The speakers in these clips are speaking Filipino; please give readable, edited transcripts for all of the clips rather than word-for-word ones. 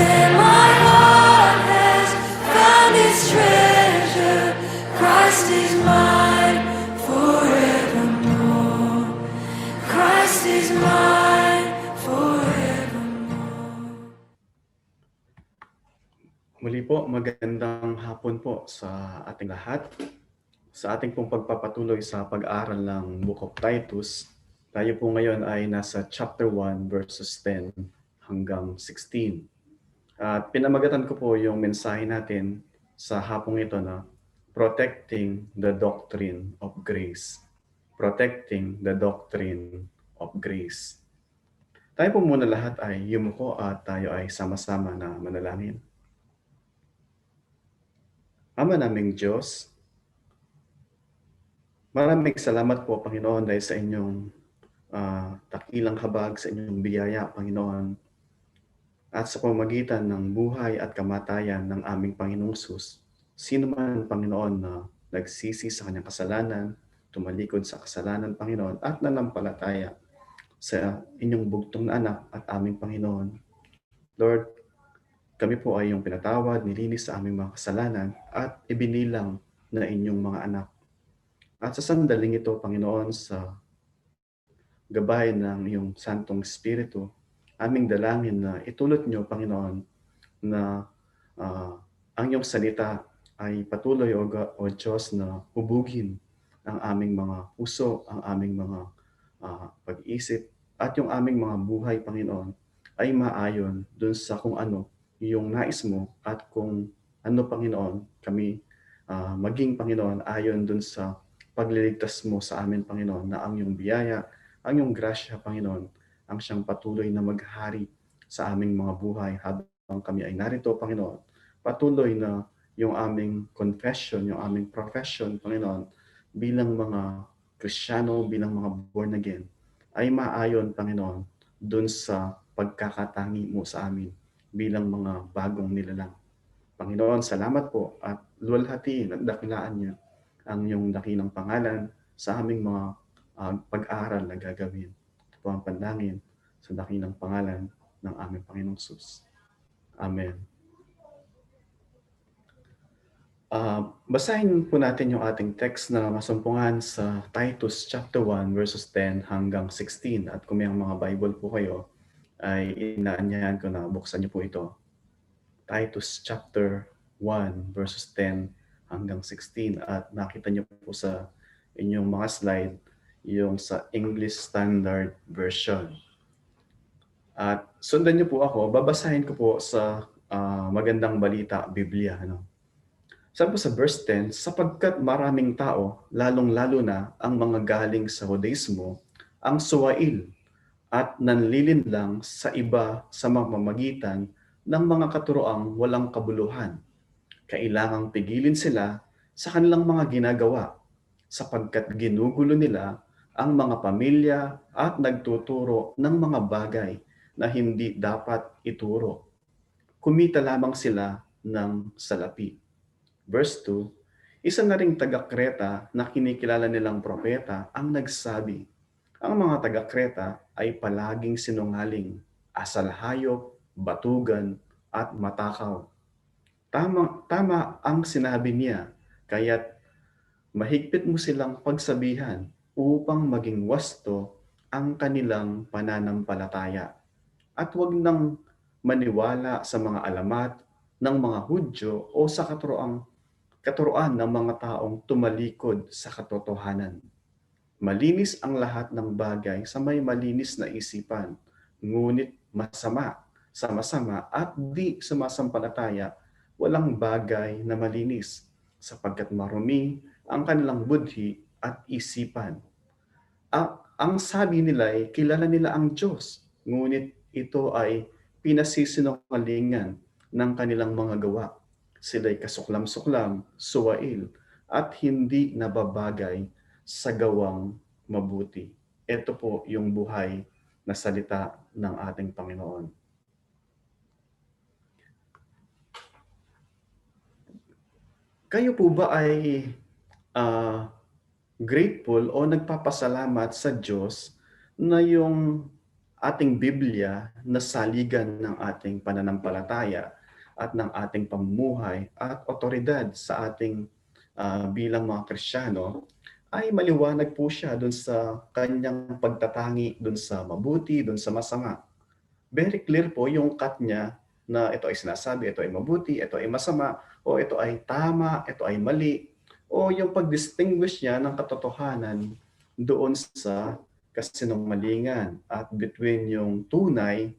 Where my heart has found its treasure, Christ is mine forevermore. Christ is mine forevermore. Muli po, magandang hapon po sa ating lahat. Sa ating pong pagpapatuloy sa pag-aaral ng Book of Titus, tayo po ngayon ay nasa chapter 1 verses 10 hanggang 16. At pinamagatan ko po yung mensahe natin sa hapong ito na Protecting the Doctrine of Grace. Protecting the Doctrine of Grace. Tayo po muna lahat ay yumuko at tayo ay sama-sama na manalangin. Ama naming Diyos, maraming salamat po, Panginoon, dahil sa inyong takilang habag, sa inyong biyaya, Panginoon, at sa pamamagitan ng buhay at kamatayan ng aming Panginoong Sus. Sino man, Panginoon, na nagsisi sa kanyang kasalanan, tumalikod sa kasalanan, Panginoon, at nanampalataya sa inyong bugtong na anak at aming Panginoon. Lord, kami po ay iyong pinatawad, nilinis sa aming mga kasalanan, at ibinilang na inyong mga anak. At sa sandaling ito, Panginoon, sa gabay ng iyong Santong Espiritu, aming dalangin na itulot niyo, Panginoon, na ang iyong salita ay patuloy, o Diyos, na hubugin ang aming mga puso, ang aming mga pag-iisip, at yung aming mga buhay, Panginoon, ay maayon dun sa kung ano yung nais mo at kung ano, Panginoon, kami maging, Panginoon, ayon dun sa pagliligtas mo sa amin, Panginoon, na ang iyong biyaya, ang iyong grasya, Panginoon, ang siyang patuloy na maghari sa aming mga buhay habang kami ay narito, Panginoon. Patuloy na yung aming confession, yung aming profession, Panginoon, bilang mga Kristiyano, bilang mga born again, ay maayon, Panginoon, dun sa pagkakatangi mo sa amin bilang mga bagong nilalang. Panginoon, salamat po at luwalhatiin at dakilaan niyo ang iyong dakilang pangalan sa aming mga pag-aaral na gagawin. Ito po ang panalangin sa dakilang pangalan ng aming Panginoong Sus. Amen. Basahin po natin yung ating text na masumpungan sa Titus chapter 1 verses 10 hanggang 16. At kung may mga Bible po kayo, ay inaanyahan ko na buksan niyo po ito. Titus chapter 1 verses 10 hanggang 16. At nakita niyo po sa inyong mga slide yung sa English Standard Version. At sundan niyo po ako, babasahin ko po sa Magandang Balita, Biblia. Sabi po sa verse 10, sapagkat maraming tao, lalong-lalo na ang mga galing sa Judaismo, ang suwail at nanlilinlang sa iba sa mamamagitan ng mga katuroang walang kabuluhan. Kailangang pigilin sila sa kanilang mga ginagawa sapagkat ginugulo nila ang mga pamilya at nagtuturo ng mga bagay na hindi dapat ituro. Kumita lamang sila ng salapi. Verse 2, isa na ring taga-Kreta na kinikilala nilang propeta ang nagsabi, ang mga taga-Kreta ay palaging sinungaling, asal hayop, batugan, at matakaw. Tama ang sinabi niya, kaya't mahigpit mo silang pagsabihan upang maging wasto ang kanilang pananampalataya. At huwag nang maniwala sa mga alamat ng mga Hudyo o sa katuruan ng mga taong tumalikod sa katotohanan. Malinis ang lahat ng bagay sa may malinis na isipan, ngunit masama sa masama at di sumasampalataya, walang bagay na malinis, sapagkat marumi ang kanilang budhi at isipan. Ang sabi nila ay kilala nila ang Diyos, ngunit ito ay pinasisinungalingan ng kanilang mga gawa. Sila'y kasuklam-suklam, suwail, at hindi nababagay sa gawang mabuti. Ito po yung buhay na salita ng ating Panginoon. Kayo po ba ay grateful o nagpapasalamat sa Diyos na yung ating Biblia na saligan ng ating pananampalataya at ng ating pamumuhay at otoridad sa ating bilang mga Kristiyano, ay maliwanag po siya dun sa kanyang pagtatangi dun sa mabuti, dun sa masama. Very clear po yung cut niya na ito ay sinasabi, ito ay mabuti, ito ay masama, o ito ay tama, ito ay mali, o yung pag-distinguish niya ng katotohanan doon sa kasinungalingan at between yung tunay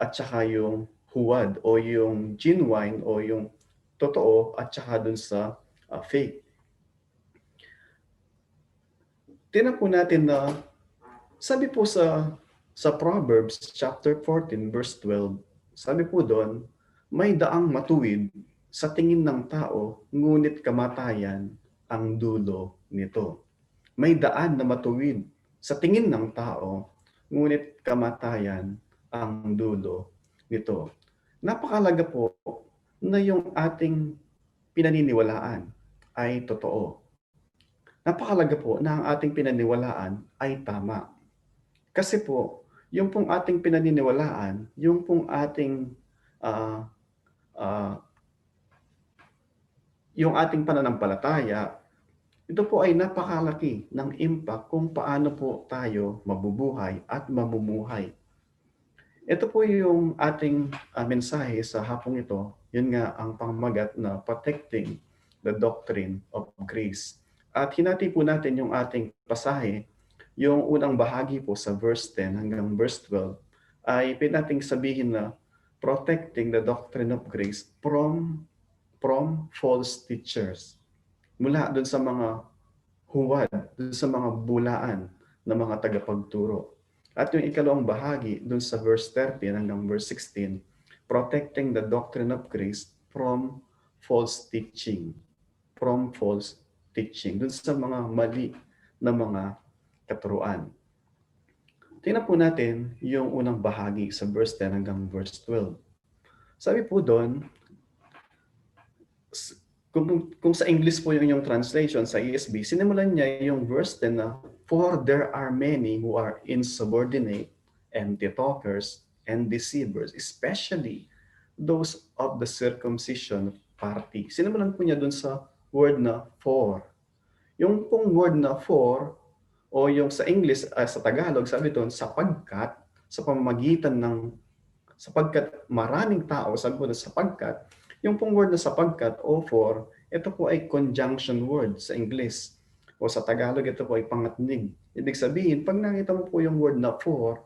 at saka yung huwad o yung genuine o yung totoo at saka dun sa fake. Tingnan po natin na sabi po sa Proverbs chapter 14 verse 12, sabi po doon, may daang matuwid sa tingin ng tao, ngunit kamatayan ang dulo nito. May daan na matuwid sa tingin ng tao, ngunit kamatayan ang dulo nito. Napakalaga po na yung ating pinaniniwalaan ay totoo. Napakalaga po na ang ating pinaniniwalaan ay tama. Kasi po, yung pong ating pinaniniwalaan, yung pong ating ah, ah, yung ating pananampalataya, ito po ay napakalaki ng impact kung paano po tayo mabubuhay at mamumuhay. Ito po yung ating mensahe sa hapong ito. Yun nga ang pangmagat na protecting the doctrine of grace. At hinati po natin yung ating pasahe. Yung unang bahagi po sa verse 10 hanggang verse 12 ay pwede nating sabihin na protecting the doctrine of grace from false teachers. Mula doon sa mga huwad, doon sa mga bulaan ng mga tagapagturo. At yung ikalawang bahagi, doon sa verse 13 hanggang verse 16, protecting the doctrine of grace from false teaching. From false teaching. Doon sa mga mali na mga katuruan. Tingnan po natin yung unang bahagi sa verse 10 hanggang verse 12. Sabi po doon, kung sa English po yung translation sa ESV, sinimulan niya yung verse 10 na, for there are many who are insubordinate, empty talkers, and deceivers, especially those of the circumcision party. Sinimulan po niya dun sa word na for. Yung pong word na for, o yung sa English, sa Tagalog, sabi doon, sapagkat, sa pamamagitan ng, sapagkat maraming tao, sabi ko na sapagkat, yung pong word na sapagkat o for, ito po ay conjunction word sa English. O sa Tagalog, ito po ay pangatnig. Ibig sabihin, pag nakita mo po yung word na for,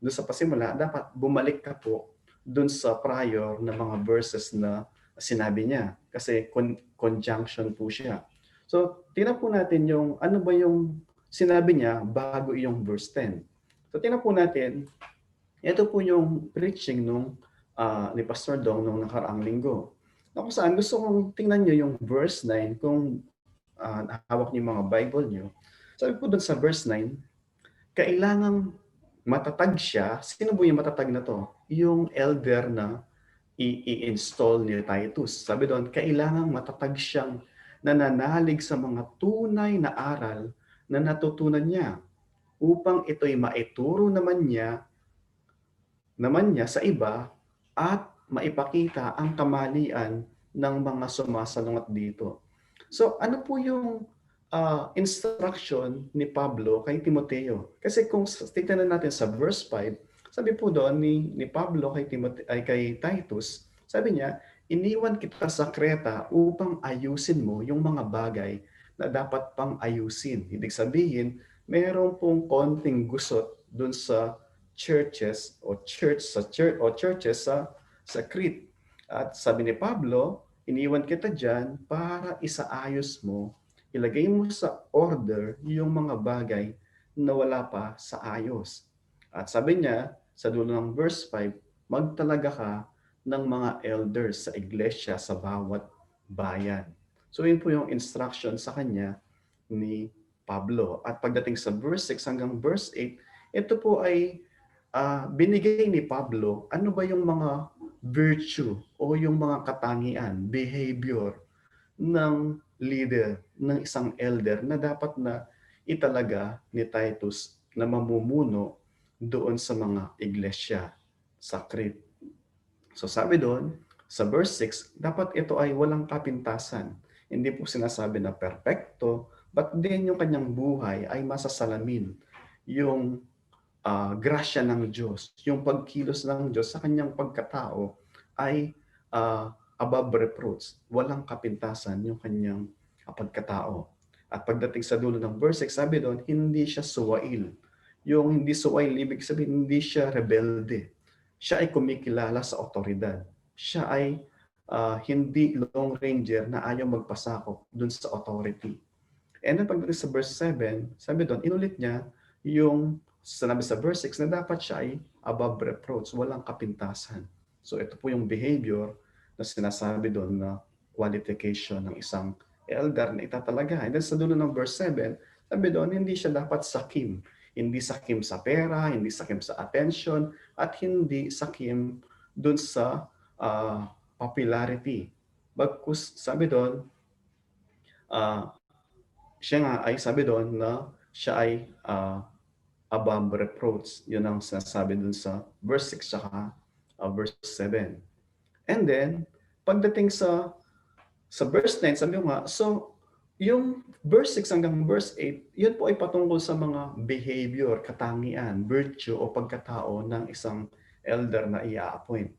doon sa pasimula, dapat bumalik ka po doon sa prior na mga verses na sinabi niya. Kasi conjunction po siya. So, tingnan po natin yung ano ba yung sinabi niya bago yung verse 10. So, tingnan po natin, ito po yung preaching ni Pastor Dong nung nakaraang linggo. Na kung saan gusto kong tingnan nyo yung verse 9 kung hawak niyo yung mga Bible nyo. Sabi po doon sa verse 9, kailangang matatag siya. Sino po yung matatag na to? Yung elder na i-install ni Titus. Sabi doon, kailangang matatag siyang nananalig sa mga tunay na aral na natutunan niya upang ito'y maituro naman niya sa iba at maipakita ang kamalian ng mga sumasalungat dito. So ano po yung instruction ni Pablo kay Timoteo? Kasi kung titignan natin sa verse 5, sabi po doon ni Pablo kay Titus, sabi niya, iniwan kita sa Kreta upang ayusin mo yung mga bagay na dapat pang ayusin. Ibig sabihin, mayroon pong konting gusot doon sa churches o churches sa Crete. At sabi ni Pablo, iniwan kita diyan para isaayos mo, ilagay mo sa order yung mga bagay na wala pa sa ayos. At sabi niya, sa dulo ng verse 5, magtalaga ka ng mga elders sa iglesia sa bawat bayan. So yun po yung instruction sa kanya ni Pablo. At pagdating sa verse 6 hanggang verse 8, ito po ay binigay ni Pablo, ano ba yung mga virtue o yung mga katangian, behavior ng leader, ng isang elder na dapat na italaga ni Titus na mamumuno doon sa mga iglesia sa Crete. So sabi doon, sa verse 6, dapat ito ay walang kapintasan. Hindi po sinasabi na perpekto, but din yung kanyang buhay ay masasalamin yung grasya ng Diyos, yung pagkilos ng Diyos sa kanyang pagkatao ay above reproach. Walang kapintasan yung kanyang pagkatao. At pagdating sa dulo ng verse 6, sabi doon, hindi siya suwail. Yung hindi suwail, ibig sabihin, hindi siya rebelde. Siya ay kumikilala sa otoridad. Siya ay hindi long ranger na ayaw magpasakop dun sa authority. And then pagdating sa verse 7, sabi doon, inulit niya yung sinabi sa verse 6 na dapat siya ay above reproach, walang kapintasan. So ito po yung behavior na sinasabi doon na qualification ng isang elder na itatalaga. And then sa dulo ng verse 7, sabi doon, hindi siya dapat sakim. Hindi sakim sa pera, hindi sakim sa attention, at hindi sakim doon sa popularity. Bagkus sabi doon, siya nga ay sabi doon na siya ay above reproach. Yun ang sinasabi doon sa verse 6 saka verse 7. And then, pagdating sa verse 9, sabi nga, so yung verse 6 hanggang verse 8, yun po ay patungkol sa mga behavior, katangian, virtue o pagkatao ng isang elder na i-appoint.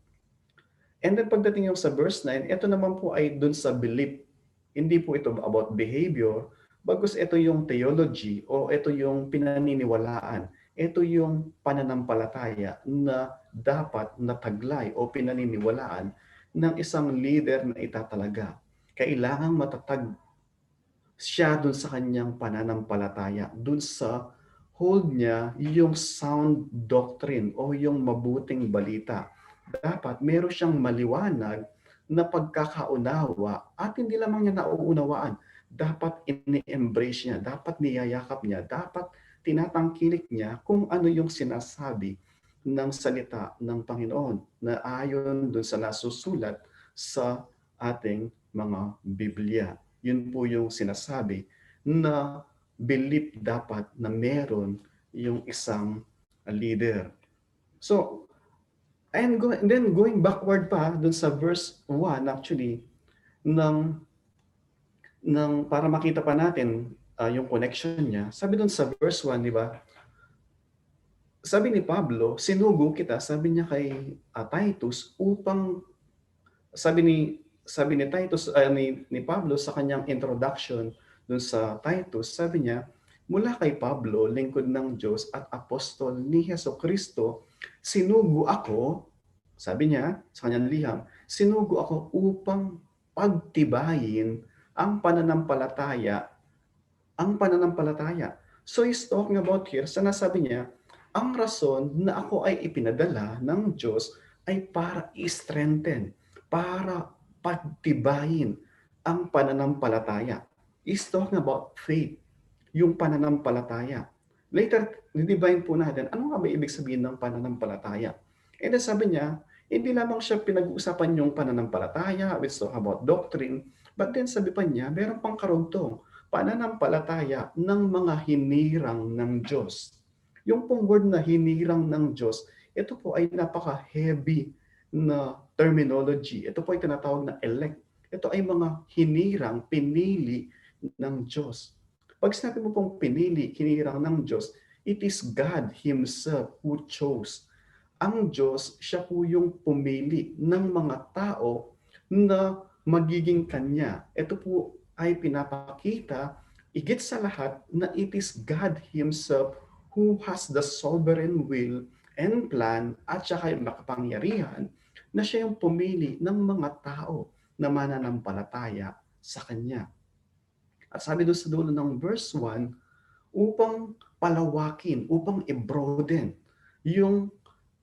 And then pagdating yung sa verse 9, ito naman po ay dun sa belief. Hindi po ito about behavior, bagkus ito yung theology o ito yung pinaniniwalaan. Ito yung pananampalataya na dapat nataglay o pinaniniwalaan ng isang leader na itatalaga. Kailangang matatag siya dun sa kanyang pananampalataya, dun sa hold niya yung sound doctrine o yung mabuting balita. Dapat meron siyang maliwanag na pagkakaunawa at hindi lamang niya nauunawaan. Dapat ini-embrace niya, dapat niyayakap niya, dapat tinatangkilik niya kung ano yung sinasabi ng salita ng Panginoon na ayon dun sa nasusulat sa ating mga Biblia. Yun po yung sinasabi na belief dapat na meron yung isang leader. So, and then going backward pa dun sa verse 1 actually ng para makita pa natin yung connection niya. Sabi dun sa verse 1, di ba? Sabi ni Pablo, sinugo kita, sabi niya kay Titus upang sabi ni Titus ni Pablo sa kanyang introduction dun sa Titus, sabi niya, mula kay Pablo, lingkod ng Diyos at apostol ni Hesukristo, sinugo ako, sabi niya sa kanyang liham, sinugo ako upang pagtibayin ang pananampalataya. So he's talking about here, sinasabi niya, ang rason na ako ay ipinadala ng Diyos ay para i-strengthen, para pagtibayin ang pananampalataya. He's talking about faith, yung pananampalataya. Later, divine po natin, ano nga ba ibig sabihin ng pananampalataya? And then sabi niya, hindi lamang siya pinag-uusapan yung pananampalataya, which talk about doctrine, but then sabi pa niya, meron pang karugtong, pananampalataya ng mga hinirang ng Diyos. Yung pong word na hinirang ng Diyos, ito po ay napaka-heavy na terminology. Ito po ay tinatawag na elect. Ito ay mga hinirang, pinili ng Diyos. Pag sinabi mo pong pinili, hinirang ng Diyos, it is God Himself who chose. Ang Diyos, siya po yung pumili ng mga tao na magiging Kanya. Ito po ay pinapakita, higit sa lahat, na it is God Himself who has the sovereign will and plan at saka yung makapangyarihan na siya yung pumili ng mga tao na mananampalataya sa Kanya. At sabi doon sa dulo ng verse 1, upang palawakin, upang i-broaden yung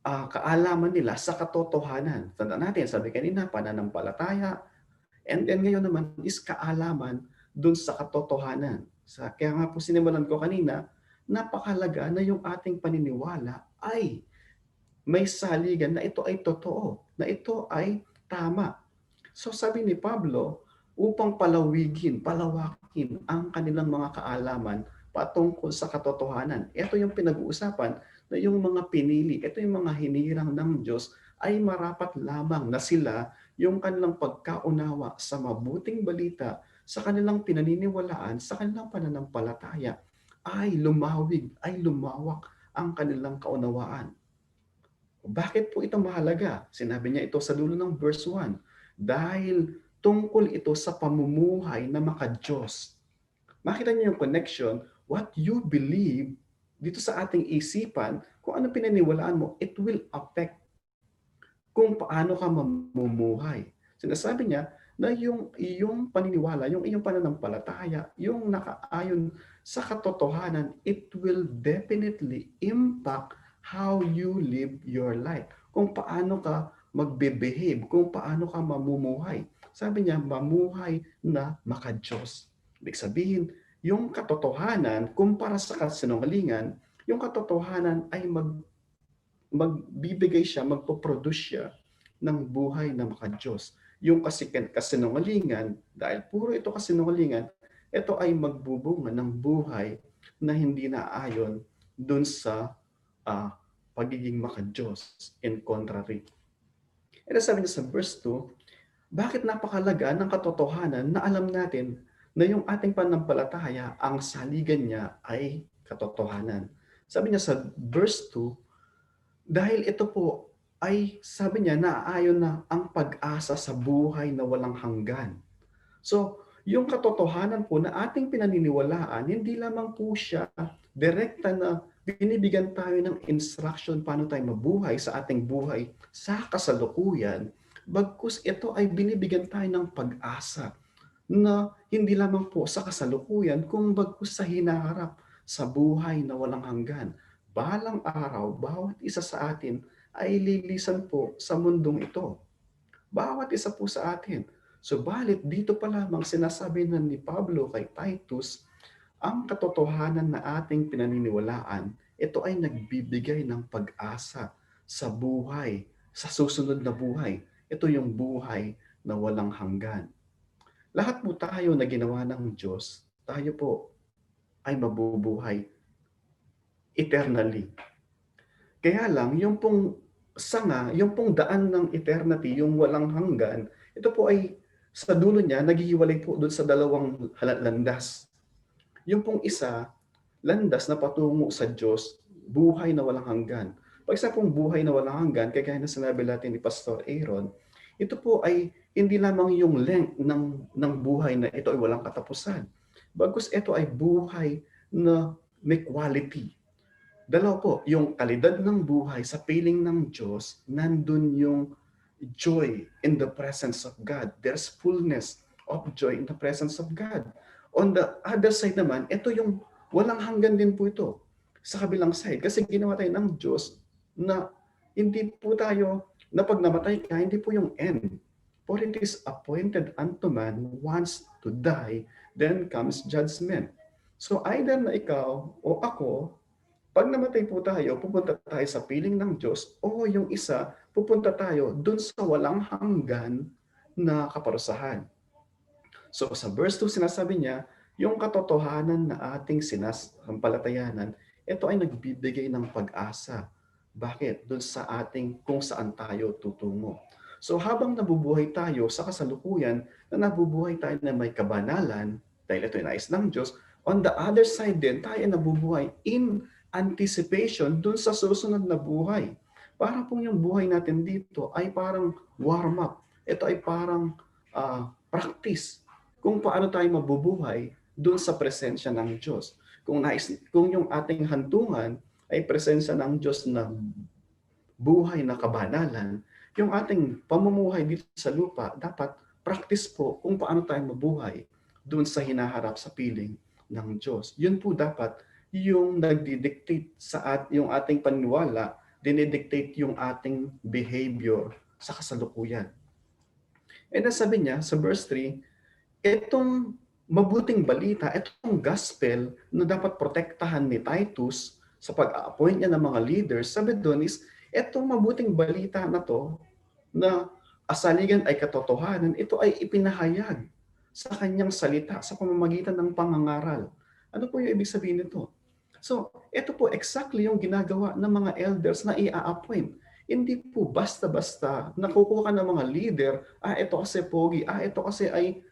kaalaman nila sa katotohanan. Tandaan natin, sabi kanina, pananampalataya, and then ngayon naman is kaalaman doon sa katotohanan. Kaya nga po sinimulan ko kanina, napakalaga na yung ating paniniwala ay may saligan na ito ay totoo, na ito ay tama. So sabi ni Pablo, upang palawakin ang kanilang mga kaalaman patungkol sa katotohanan. Ito yung pinag-uusapan na yung mga pinili, ito yung mga hinirang ng Diyos, ay marapat lamang na sila yung kanilang pagkaunawa sa mabuting balita, sa kanilang pinaniniwalaan, sa kanilang pananampalataya, ay lumawig, ay lumawak ang kanilang kaunawaan. Bakit po ito mahalaga? Sinabi niya ito sa dulo ng verse 1. Dahil tungkol ito sa pamumuhay na maka-Diyos. Makita niyo yung connection, what you believe dito sa ating isipan, kung ano pinaniwalaan mo, it will affect kung paano ka mamumuhay. Sinasabi niya na yung iyong paniniwala, yung iyong pananampalataya, yung nakaayon sa katotohanan, it will definitely impact how you live your life. Kung paano ka magbe-behave, kung paano ka mamumuhay. Sabi niya, mamuhay na maka-Diyos. Ibig sabihin, yung katotohanan, kumpara sa kasinungalingan, yung katotohanan ay magbibigay siya, magpo-produce siya ng buhay na maka-Diyos. Yung kasinungalingan, dahil puro ito kasinungalingan, ito ay magbubunga ng buhay na hindi naayon dun sa pagiging maka-Diyos in contrary. And sabi niya sa verse 2, bakit napakalaga ng katotohanan na alam natin na yung ating panampalataya, ang saligan niya ay katotohanan. Sabi niya sa verse 2, dahil ito po ay sabi niya naaayon na ang pag-asa sa buhay na walang hanggan. So, yung katotohanan po na ating pinaniniwalaan, hindi lamang po siya direkta na binibigyan tayo ng instruction paano tayo mabuhay sa ating buhay sa kasalukuyan, bagkus ito ay binibigyan tayo ng pag-asa na hindi lamang po sa kasalukuyan, kung bagkus sa hinaharap sa buhay na walang hanggan. Balang araw, bawat isa sa atin ay lilisan po sa mundong ito. Bawat isa po sa atin. Subalit dito pa lamang sinasabi na ni Pablo kay Titus, ang katotohanan na ating pinaniniwalaan, ito ay nagbibigay ng pag-asa sa buhay, sa susunod na buhay. Ito yung buhay na walang hanggan. Lahat po tayo na ginawa ng Diyos, tayo po ay mabubuhay eternally. Kaya lang, yung pong sanga, yung pong daan ng eternity, yung walang hanggan, ito po ay sa dulo niya, naghihiwalay po doon sa dalawang landas. Yung pong isa, landas na patungo sa Diyos, buhay na walang hanggan. Pag isa pong buhay na walang hanggan, kaya na sinabi natin ni Pastor Aaron, ito po ay hindi lamang yung length ng buhay na ito ay walang katapusan. Bagkus ito ay buhay na may quality. Dalawa po, yung kalidad ng buhay sa piling ng Diyos, nandun yung joy in the presence of God. There's fullness of joy in the presence of God. On the other side naman, ito yung walang hanggan din po ito sa kabilang side. Kasi ginawa tayo ng Diyos na hindi po tayo, na pag namatay ka, hindi po yung end. For it is appointed unto man once to die, then comes judgment. So either na ikaw o ako, pag namatay po tayo, pupunta tayo sa piling ng Diyos, o yung isa, pupunta tayo dun sa walang hanggan na kaparusahan. So sa verse 2, sinasabi niya, yung katotohanan na ating sinasampalatayanan, ito ay nagbibigay ng pag-asa. Bakit? Dun sa ating kung saan tayo tutungo. So habang nabubuhay tayo sa kasalukuyan, na nabubuhay tayo na may kabanalan, dahil ito ay nais ng Diyos, on the other side din, tayo ay nabubuhay in anticipation dun sa susunod na buhay. Parang pong yung buhay natin dito ay parang warm-up. Ito ay parang practice kung paano tayo mabubuhay dun sa presensya ng Diyos. Kung yung ating hantungan ay presensya ng Diyos na buhay na kabanalan, yung ating pamumuhay dito sa lupa, dapat practice po kung paano tayo mabuhay dun sa hinaharap sa piling ng Diyos. Yun po dapat yung nagdidictate sa yung ating paniniwala, dinidictate yung ating behavior sa kasalukuyan. And sabi niya sa verse 3, itong mabuting balita, itong gospel na dapat protektahan ni Titus sa pag-appoint niya ng mga leaders, sabi doon is, itong mabuting balita na to, na asaligan ay katotohanan, ito ay ipinahayag sa kanyang salita sa pamamagitan ng pangangaral. Ano po yung ibig sabihin nito? So, ito po exactly yung ginagawa ng mga elders na i-appoint. Hindi po basta-basta nakukuha ka ng mga leader, ito kasi pogi, ito kasi ay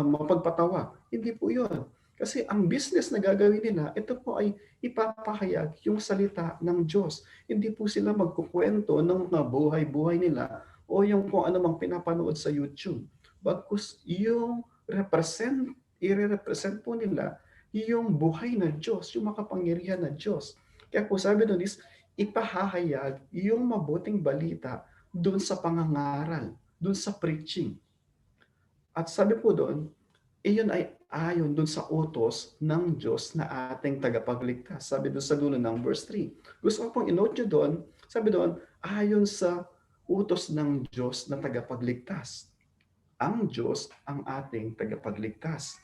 mapagpatawa. Hindi po yun. Kasi ang business na gagawin nila, ito po ay ipapahayag yung salita ng Diyos. Hindi po sila magkukwento ng mga buhay-buhay nila o yung kung ano mang pinapanood sa YouTube. Bagkus yung i-represent po nila yung buhay na Diyos, yung makapangyarihan na Diyos. Kaya po sabi doon is, ipahahayag yung mabuting balita doon sa pangangaral, doon sa preaching. At sabi po doon, iyon ay ayon doon sa utos ng Diyos na ating tagapagligtas. Sabi doon sa dulo ng verse 3. Gusto ko pong i-note nyo doon, sabi doon, ayon sa utos ng Diyos na tagapagligtas. Ang Diyos ang ating tagapagligtas.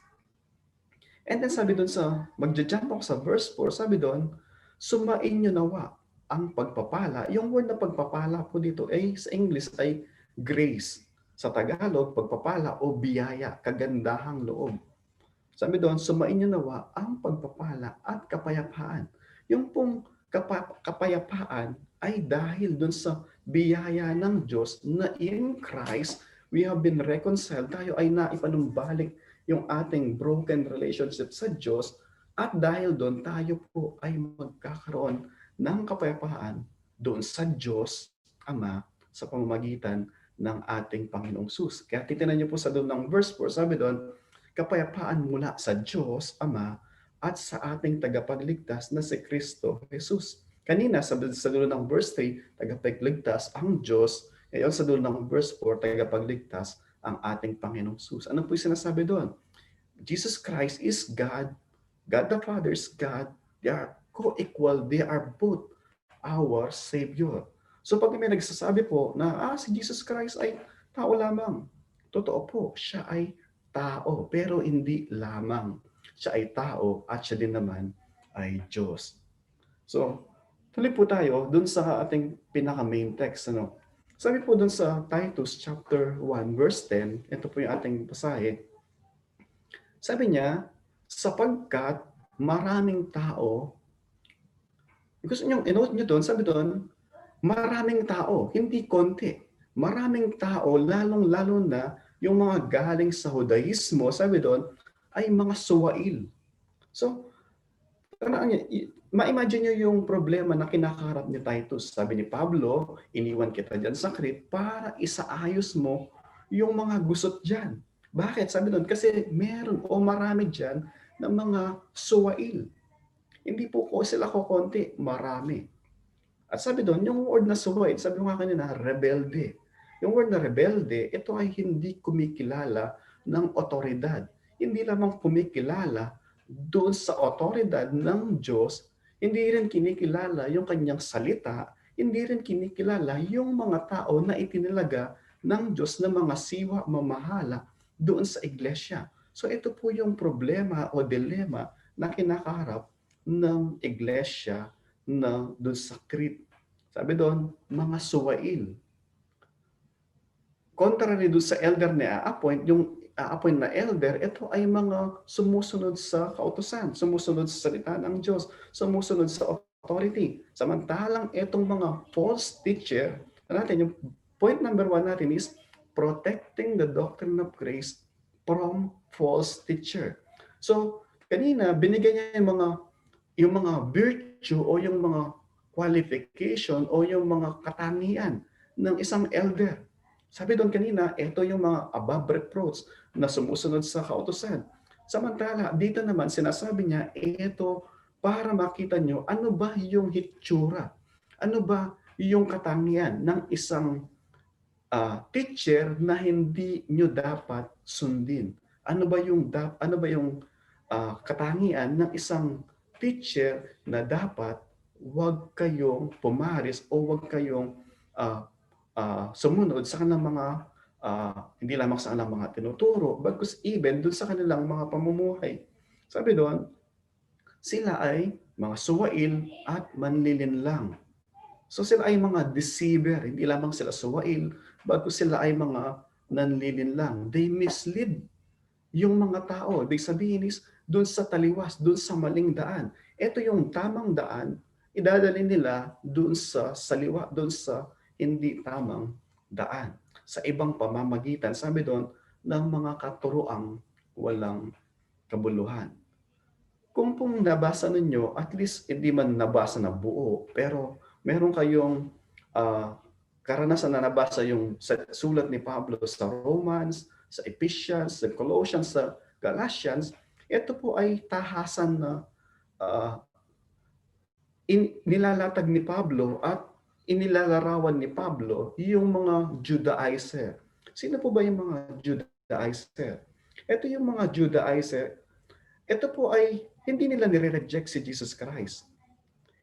And then sabi doon sa, magja-jump ako sa verse 4, sabi doon, sumain nyo nawa ang pagpapala. Yung word na pagpapala po dito ay sa English ay grace. Sa Tagalog, pagpapala o biyaya, kagandahang loob. Sabi doon, sumain nyo nawa ang pagpapala at kapayapaan. Yung pong kapayapaan ay dahil doon sa biyaya ng Diyos na in Christ, we have been reconciled. Tayo ay naipanumbalik yung ating broken relationship sa Diyos at dahil doon tayo po ay magkakaroon ng kapayapaan doon sa Diyos Ama sa pamamagitan ng ating Panginoong Sus. Kaya titingnan niyo po sa doon ng verse 4, sabi doon, kapayapaan mula sa Diyos Ama at sa ating tagapagligtas na si Kristo Jesus. Kanina sa dulo ng verse 3, tagapagligtas ang Diyos. Ngayon sa dulo ng verse 4, tagapagligtas ang ating Panginoong Jesus. Ano po yung sinasabi doon? Jesus Christ is God. God the Father is God. They are co-equal. They are both our Savior. So pag may nagsasabi po na si Jesus Christ ay tao lamang. Totoo po, siya ay tao, pero hindi lamang. Siya ay tao at siya din naman ay Diyos. So, tuloy po tayo dun sa ating pinaka-main text. Sabi po dun sa Titus chapter 1 verse 10, ito po yung ating basahe. Sabi niya, sapagkat maraming tao, gusto nyo i-note nyo doon, sabi doon, maraming tao, hindi konti. Maraming tao, lalong-lalo na yung mga galing sa Judaismo, sabi doon, ay mga suwail. So, ma-imagine nyo yung problema na kinakaharap ni Titus. Sabi ni Pablo, iniwan kita dyan sa Crete para isaayos mo yung mga gusot dyan. Bakit? Sabi doon, kasi meron o marami dyan ng mga suwail. Hindi po ko sila kukonti, marami. At sabi doon, yung word na suwail, sabi ko nga kanina, rebelde. Yung word na rebelde, ito ay hindi kumikilala ng otoridad. Hindi lamang kumikilala doon sa otoridad ng Diyos, hindi rin kinikilala yung kanyang salita, hindi rin kinikilala yung mga tao na itinilaga ng Diyos na mga siwa mamahala doon sa iglesia. So ito po yung problema o dilema na kinakaharap ng iglesia na doon sa Crete. Sabi doon, mga suwail. Contrary doon sa elder na appoint, yung appoint na elder, ito ay mga sumusunod sa kautusan, sumusunod sa salita ng Diyos, sumusunod sa authority. Samantalang itong mga false teacher, natin, yung point number 1 natin is protecting the doctrine of grace from false teacher. So, kanina, binigay niya yung mga virtue o yung mga qualification o yung mga katangian ng isang elder. Sabi doon kanina, ito yung mga above reproach na sumusunod sa kautusan. Samantala, dito naman sinasabi niya, ito para makita nyo ano ba yung hitsura, ano ba yung katangian ng isang teacher na hindi nyo dapat sundin. Ano ba yung katangian ng isang teacher na dapat wag kayong pumaris o wag kayong sumunod sa kanilang mga hindi lamang sa kanilang mga tinuturo, bagkus even doon sa kanilang mga pamumuhay. Sabi doon, sila ay mga suwail at manlilinlang. So sila ay mga deceiver, hindi lamang sila suwail, bagkus sila ay mga nanlilinlang. They mislead yung mga tao. Ibig sabihin is, doon sa taliwas, doon sa maling daan. ito yung tamang daan, idadalhin nila doon sa saliwa, doon sa hindi tamang daan. Sa ibang pamamagitan, sabi doon, ng mga katuroang walang kabuluhan. Kung pong nabasa ninyo, at least hindi man nabasa na buo, pero meron kayong ah, karanasan na nabasa yung sulat ni Pablo sa Romans, sa Ephesians, sa Colossians, sa Galatians, ito po ay tahasan na ah, nilalatag ni Pablo at inilalarawan ni Pablo yung mga Judaizer. Sino po ba yung mga Judaizer? Ito yung mga Judaizer, ito po ay hindi nila nire-reject si Jesus Christ.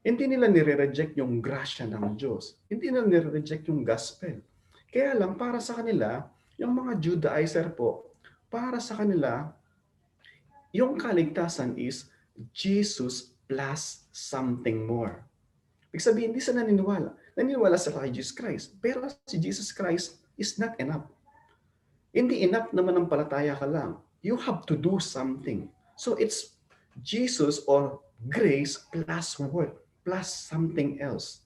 Hindi nila nire-reject yung grasya ng Diyos. Hindi nila nire-reject yung gospel. Kaya lang, para sa kanila, yung mga Judaizer po, para sa kanila, yung kaligtasan is Jesus plus something more. Ibig sabihin, hindi sila naniniwala. Naniniwala sila kay Jesus Christ. Pero si Jesus Christ is not enough. Hindi enough na manampalataya ka lang. You have to do something. So it's Jesus or grace plus work plus something else.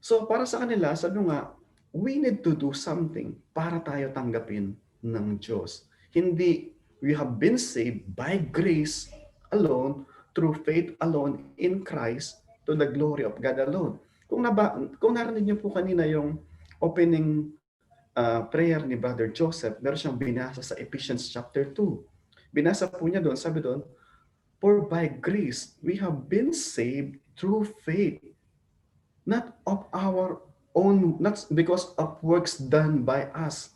So para sa kanila, sabi nga, we need to do something para tayo tanggapin ng Diyos. Hindi we have been saved by grace alone, through faith alone in Christ to the glory of God alone. Kung narinig niyo po kanina yung opening prayer ni Brother Joseph, meron siyang binasa sa Ephesians chapter 2. Binasa po niya doon, sabi doon, for by grace we have been saved through faith, not of our own, not because of works done by us.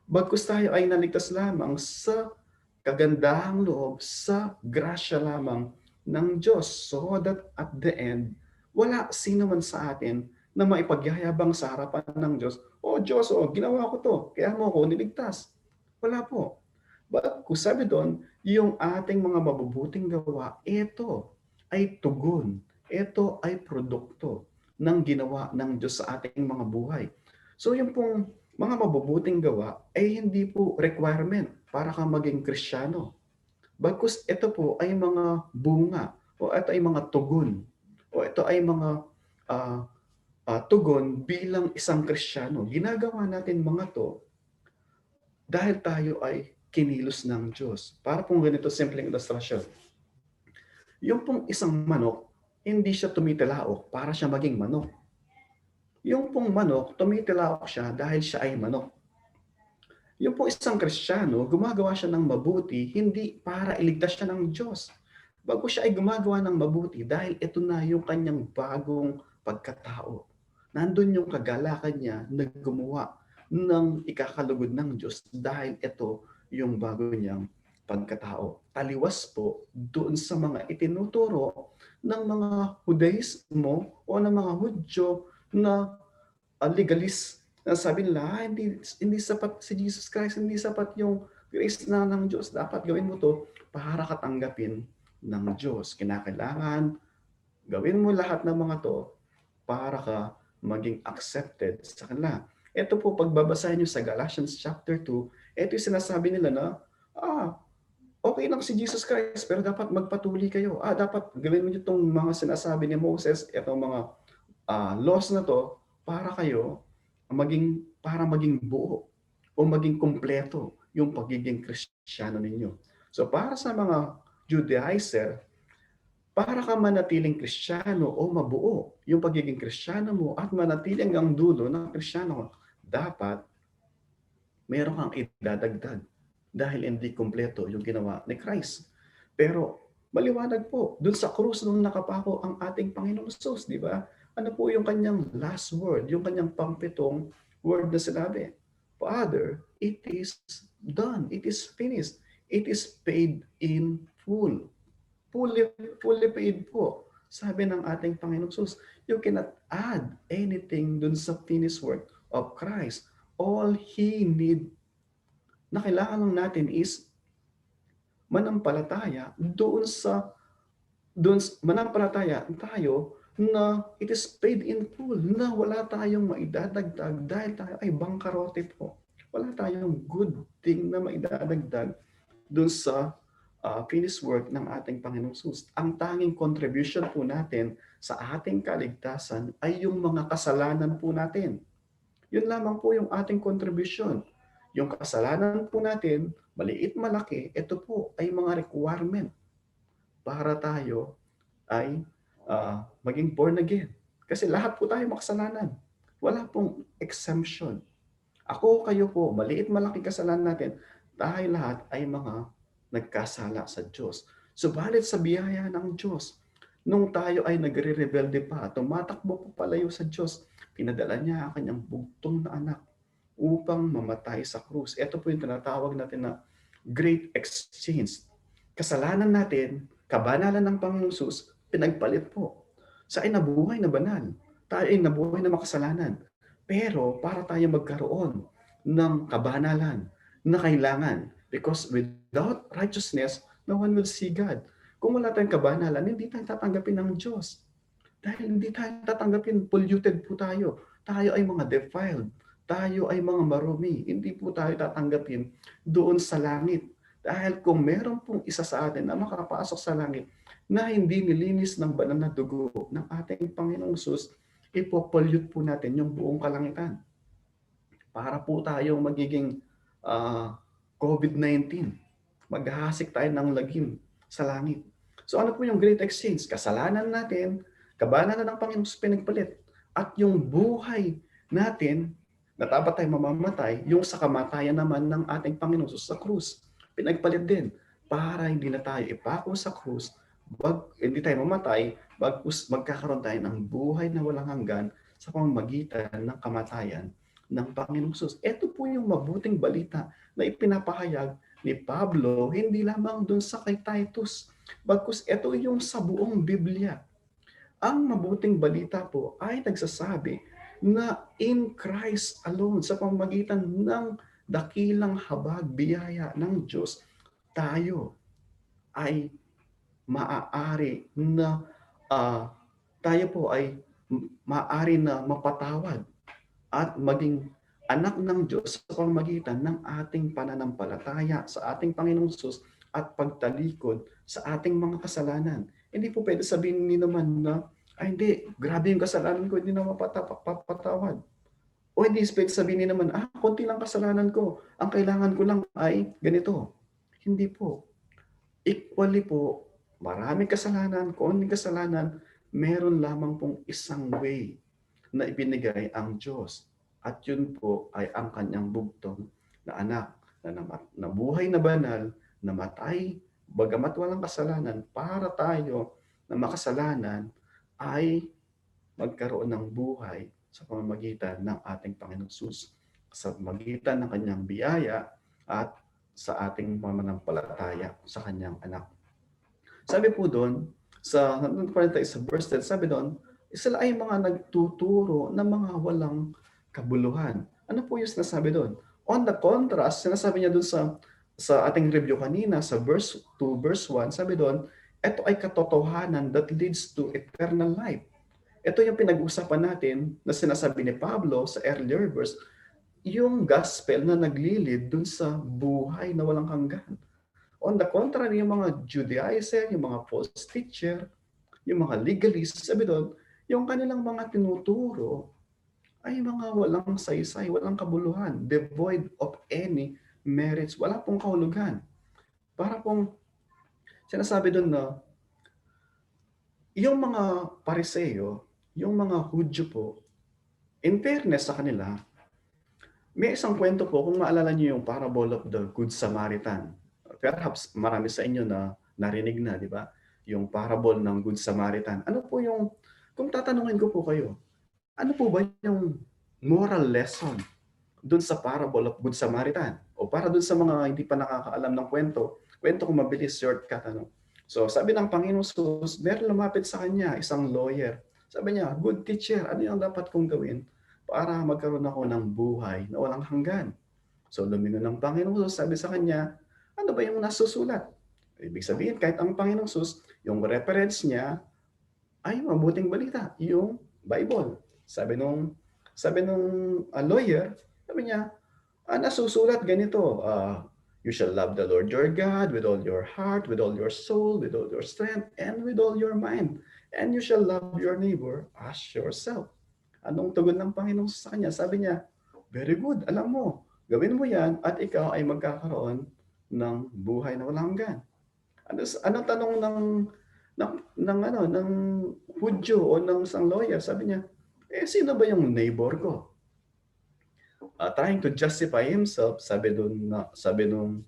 Bagkus tayo ay naligtas lamang sa kagandahang loob, sa grasya lamang ng Diyos, so that at the end, wala sino man sa atin na maipagyayabang sa harapan ng Diyos, "Oh Diyos, oh, ginawa ko to, kaya mo ako niligtas." Wala po. Bagkus sabi doon, yung ating mga mabubuting gawa, ito ay tugon, ito ay produkto ng ginawa ng Diyos sa ating mga buhay. So yung pong mga mabubuting gawa ay hindi po requirement para ka maging Kristiyano. Bagkus ito po ay mga bunga o ito ay mga tugon o ito ay mga ah, tugon bilang isang Kristiyano. Ginagawa natin mga to dahil tayo ay kinilos ng Diyos. Para pong ganito simpleng ilustrasyon. Yung pong isang manok, hindi siya tumitilaok para siya maging manok. Yung pong manok, tumitilaok siya dahil siya ay manok. Yung pong isang Kristiyano, gumagawa siya ng mabuti, hindi para iligtas siya ng Diyos. Bago siya ay gumagawa ng mabuti dahil ito na yung kanyang bagong pagkatao. Nandun yung kagalakan niya na gumawa ng ikakalugod ng Diyos dahil ito yung bago niyang pagkatao. Taliwas po doon sa mga itinuturo ng mga Judaismo o ng mga Hudyo na legalist na sabi nila, hindi sapat si Jesus Christ, hindi sapat yung grace na ng Diyos. Dapat gawin mo to para katanggapin ng Diyos. Kinakailangan gawin mo lahat ng mga to para ka maging accepted sa kanila. Ito po, pagbabasahin nyo sa Galatians chapter 2, ito yung sinasabi nila na, okay lang si Jesus Christ, pero dapat magpatuloy kayo. Dapat gawin mo nyo itong mga sinasabi ni Moses, itong mga laws na to, para kayo para maging buo o maging kumpleto yung pagiging Kristiyano ninyo. So para sa mga Judaizer, para ka manatiling Kristiyano o mabuo yung pagiging Kristiyano mo at manatiling hanggang dulo ng Kristiyano, dapat meron kang idadagdag dahil hindi kumpleto yung ginawa ni Christ. Pero maliwanag po, dun sa krus nung nakapako ang ating Panginoon Jesus, di ba? Ano po yung kanyang last word, yung kanyang pangpitong word na sinabi? Father, it is done. It is finished. It is paid in full. Fully paid po. Sabi ng ating Panginoon Jesus, you cannot add anything dun sa finished work of Christ. All He need na kailangan lang natin is manampalataya manampalataya tayo na it is paid in full, na wala tayong maidadagdag dahil tayo ay bangkarote po. Wala tayong good thing na maidadagdag doon sa finished work ng ating Panginoong Hesus. Ang tanging contribution po natin sa ating kaligtasan ay yung mga kasalanan po natin. Yun lamang po yung ating contribution. Yung kasalanan po natin, maliit malaki, ito po ay mga requirement para tayo ay maging born again. Kasi lahat po tayo makasalanan. Wala pong exemption. Ako, kayo po, maliit malaking kasalanan natin, tayo lahat ay mga nagkasala sa Diyos. Subalit sa biyaya ng Diyos, nung tayo ay nagre-rebelde pa, tumatakbo pa palayo sa Diyos, pinadala niya ang kanyang bugtong na anak upang mamatay sa krus. Ito po yung tinatawag natin na great exchange. Kasalanan natin, kabanalan ng Panginoong Hesus, pinagpalit po. Sa ay nabuhay na banal. Tayo ay nabuhay na makasalanan. Pero para tayo magkaroon ng kabanalan na kailangan. Because without righteousness, no one will see God. Kung wala tayong kabanalan, hindi tayo tatanggapin ng Diyos. Dahil hindi tayo tatanggapin, polluted po tayo. Tayo ay mga defiled. Tayo ay mga marumi. Hindi po tayo tatanggapin doon sa langit. Dahil kung meron pong isa sa atin na makapasok sa langit na hindi nilinis ng banal na dugo ng ating Panginoong Hesus, ipopollute po natin yung buong kalangitan. Para po tayong magiging COVID-19. Maghahasik tayo ng lagim sa langit. So ano po yung great exchange? Kasalanan natin, kabanalan ng Panginoong Hesus pinagpalit. At yung buhay natin, na dapat tayo mamamatay, yung sa kamatayan naman ng ating Panginoong Hesus sa krus, pinagpalit din para hindi na tayo ipako sa krus, hindi tayo mamatay, bagkus magkakaroon tayo ng buhay na walang hanggan sa pamamagitan ng kamatayan ng Panginoong Hesus. Ito po yung mabuting balita na ipinapahayag ni Pablo, hindi lamang dun sa kay Titus, bagkus ito yung sa buong Biblia. Ang mabuting balita po ay nagsasabi na in Christ alone, sa pamamagitan ng dakilang habag, biyaya ng Diyos, tayo ay maaari na tayo po ay maaari na mapatawad at maging anak ng Diyos sa pamamagitan ng ating pananampalataya sa ating Panginoong Hesus at pagtalikod sa ating mga kasalanan. Hindi po pwede sabihin ni naman na, ay hindi, grabe yung kasalanan ko, hindi na mapapatawad. O hindi pwede sabihin ni naman, konti lang kasalanan ko, ang kailangan ko lang ay ganito. Hindi po. Equally po, maraming kasalanan, konting kasalanan, meron lamang pong isang way na ibinigay ang Diyos. At yun po ay ang kanyang bugtong na anak na nabuhay na banal, namatay, bagamat walang kasalanan, para tayo na makasalanan ay magkaroon ng buhay sa pamamagitan ng ating Panginoong Hesus, sa pamamagitan ng kanyang biyaya at sa ating pananampalataya sa kanyang anak. Sabi po doon, sa verse 10, sabi doon, sila ay mga nagtuturo ng mga walang kabuluhan. Ano po yung sinasabi doon? On the contrast, sinasabi niya doon sa ating review kanina, sa verse 2, verse 1, sabi doon, ito ay katotohanan that leads to eternal life. Ito yung pinag-usapan natin na sinasabi ni Pablo sa earlier verse, yung gospel na naglilid dun sa buhay na walang hanggan. On the contrary, yung mga Judaizer, yung mga false teacher, yung mga legalists, sabi doon, yung kanilang mga tinuturo ay mga walang saysay, walang kabuluhan, devoid of any merits, wala pong kahulugan. Para pong sinasabi doon na yung mga Pariseo, yung mga Hudyo po, in fairness sa kanila, may isang kwento po, kung maalala niyo yung parable of the Good Samaritan. Perhaps marami sa inyo na narinig na, di ba? Yung parable ng Good Samaritan. Ano po yung, kung tatanungin ko po kayo, ano po ba yung moral lesson dun sa parable of Good Samaritan? O para dun sa mga hindi pa nakakaalam ng kwento ko mabilis, shortcut. So sabi ng Panginoon Jesus, meron lumapit sa kanya, isang lawyer. Sabi niya, good teacher, ano yung dapat kong gawin para magkaroon ako ng buhay na walang hanggan? So lumino ng Panginoon Jesus, sabi sa kanya, ano ba yung nasusulat? Ibig sabihin, kahit ang Panginoong Jesus, yung reference niya ay mabuting balita, yung Bible. Sabi nung lawyer, sabi niya, nasusulat ganito, You shall love the Lord your God with all your heart, with all your soul, with all your strength, and with all your mind. And you shall love your neighbor as yourself. Anong tugon ng Panginoon sa kanya? Sabi niya, very good, alam mo, gawin mo yan at ikaw ay magkakaroon ng buhay na walang hanggan. Anong tanong ng Hudyo o ng isang lawyer? Sabi niya, sino ba yung neighbor ko? Trying to justify himself, sabi nung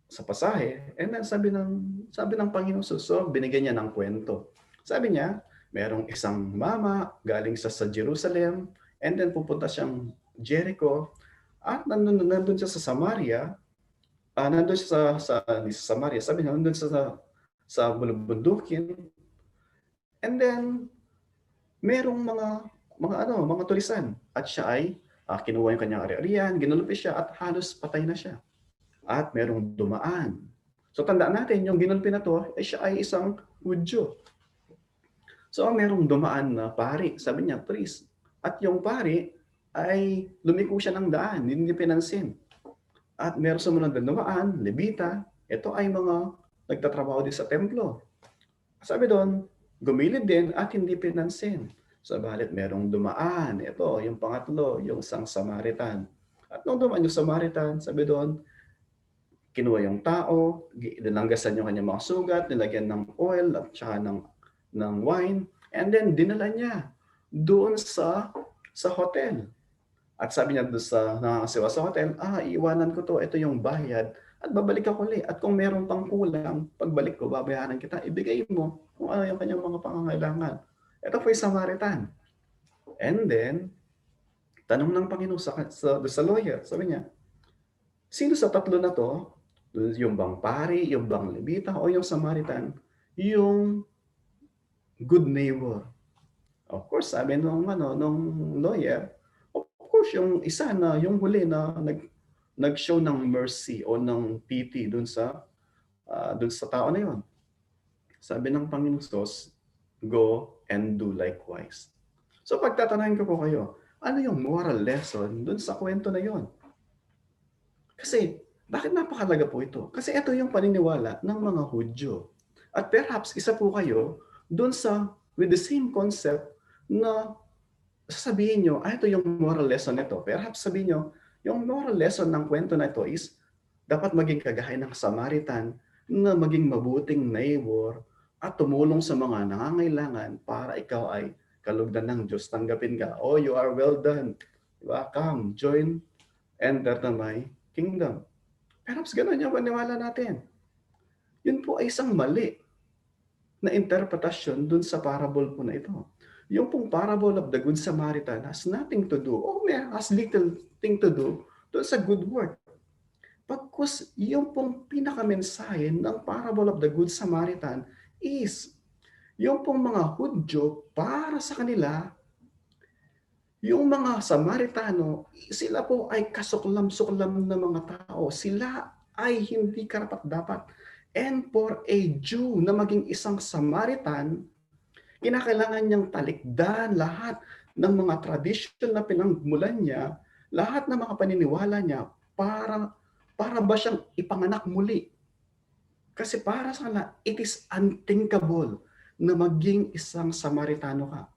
sa pasahe, and then sabi ng Panginoon Jesus, so binigyan niya ng kwento. Sabi niya, merong isang mama galing sa Jerusalem, and then pupunta siyang Jericho, at nandun siya sa Samaria, nandun siya sa Samaria, sabi niya, nandun siya sa bulubundukin, and then merong mga tulisan, at siya ay kinuha yung kanyang ari-arian, ginulupi siya, at halos patay na siya. At merong dumaan. So tandaan natin, yung ginulpi na to, siya ay isang Hudyo. So merong dumaan na pari, sabi niya, priest. At yung pari ay lumiko siya ng daan, hindi pinansin. At meron sumunod na dumaan, Levita, ito ay mga nagtatrabaho din sa templo. Sabi doon, gumilid din at hindi pinansin. Sabalit merong dumaan, ito yung pangatlo, yung isang Samaritan. At nung dumaan yung Samaritan, sabi doon, kinuha yung tao, dinanggasan yung kanyang mga sugat, nilagyan ng oil at saka ng wine, and then dinala niya doon sa hotel. At sabi niya doon sa nakakasiwa sa hotel, iiwanan ko to, ito yung bayad, at babalik ako ulit. At kung meron pang kulang, pagbalik ko, babayaran kita, ibigay mo kung ano yung kanyang mga pangangailangan. Ito po yung Samaritan. And then, tanong ng Panginoon sa lawyer, sabi niya, sino sa tatlo na to, yung bang pari, yung bang Levita, o yung Samaritan, yung good neighbor? Of course, sabi nung lawyer, of course, yung isa na, yung huli na nag-show ng mercy o ng pity dun sa tao na yon. Sabi ng Panginoon Diyos, go and do likewise. So pagtatanungin ko po kayo, ano yung moral lesson dun sa kwento na yon? Kasi, bakit napakalaga po ito? Kasi ito yung paniniwala ng mga Hudyo. At perhaps isa po kayo dun with the same concept na sasabihin nyo, ito yung moral lesson nito. Perhaps sabihin nyo, yung moral lesson ng kwento na ito is dapat maging kagaya ng Samaritan na maging mabuting neighbor at tumulong sa mga nangangailangan para ikaw ay kalugdan ng Diyos. Tanggapin ka, you are well done. Diba? Come, join, enter to my kingdom. Perhaps gano'n yung paniwala natin. Yun po ay isang mali na interpretasyon dun sa parable po na ito. Yung pong parable of the Good Samaritan has nothing to do, has little thing to do dun sa good work. Pagkus yung pong pinakamensahe ng parable of the Good Samaritan is yung pong mga Hudyo, para sa kanila, yung mga Samaritano, sila po ay kasuklam-suklam na mga tao. Sila ay hindi karapat-dapat. And for a Jew na maging isang Samaritan, kinakailangan niyang talikdan lahat ng mga tradisyon na pinagmulan niya, lahat ng mga paniniwala niya para ba siyang ipanganak muli. Kasi para sa kanila, it is unthinkable na maging isang Samaritano ka.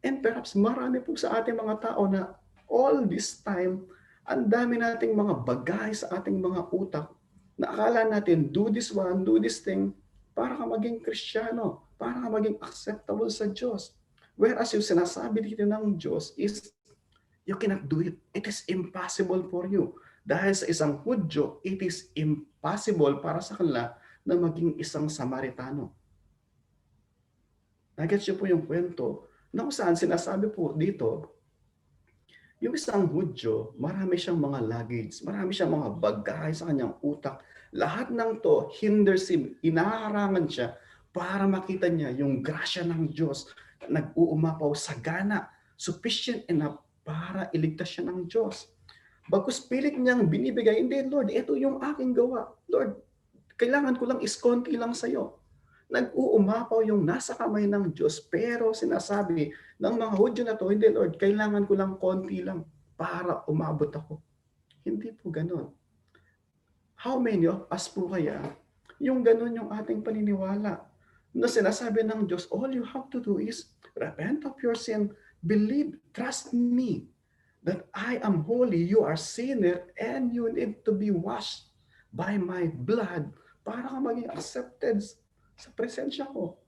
And perhaps marami po sa ating mga tao na all this time, ang dami nating mga bagay sa ating mga utak na akala natin, do this one, do this thing, para ka maging Kristiyano, para ka maging acceptable sa Diyos. Whereas yung sinasabi dito ng Diyos is, you cannot do it. It is impossible for you. Dahil sa isang Hudyo, it is impossible para sa kanila na maging isang Samaritano. Nagets niyo po yung kwento na kung saan sinasabi po dito, yung isang Hudyo, marami siyang mga luggage, marami siyang mga bagay sa kanyang utak. Lahat ng to hinders him, inaharangan siya para makita niya yung grasya ng Diyos na nag-uumapaw sagana, sufficient enough para iligtas siya ng Diyos. Bagkus pilit niyang binibigay, hindi Lord, ito yung aking gawa. Lord, kailangan ko lang is konti lang sa'yo. Nag-uumapaw yung nasa kamay ng Diyos, pero sinasabi ng mga Hudyo na to, hindi Lord, kailangan ko lang konti lang para umabot ako. Hindi po ganon. How many of us po kaya, yung ganun yung ating paniniwala, na sinasabi ng Diyos, all you have to do is repent of your sin, believe, trust me, that I am holy, you are sinner, and you need to be washed by my blood para ka maging accepted sa presensya ko.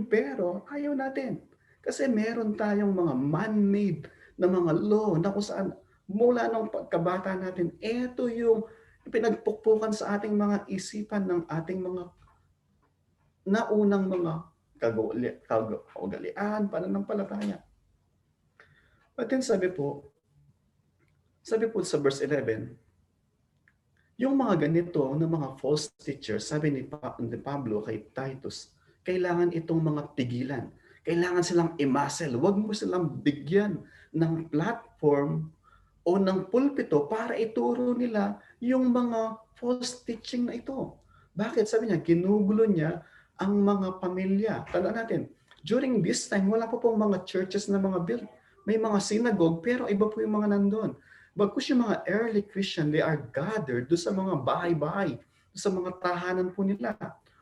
Pero ayaw natin. Kasi meron tayong mga man-made na mga law na kung saan mula nung pagkabata natin, ito yung pinagpukpukan sa ating mga isipan ng ating mga naunang mga kaugalian, pananampalataya. But then sabi po sa verse 11, yung mga ganito na mga false teachers, sabi ni Pablo kay Titus, kailangan itong mga tigilan. Kailangan silang i-muscle. Huwag mo silang bigyan ng platform o ng pulpito para ituro nila yung mga false teaching na ito. Bakit? Sabi niya, ginugulo niya ang mga pamilya. Tandaan natin, during this time, wala pa pong mga churches na mga built. May mga synagogue, pero iba po yung mga nandun. Bagkus yung mga early Christian, they are gathered doon sa mga bahay-bahay, sa mga tahanan po nila.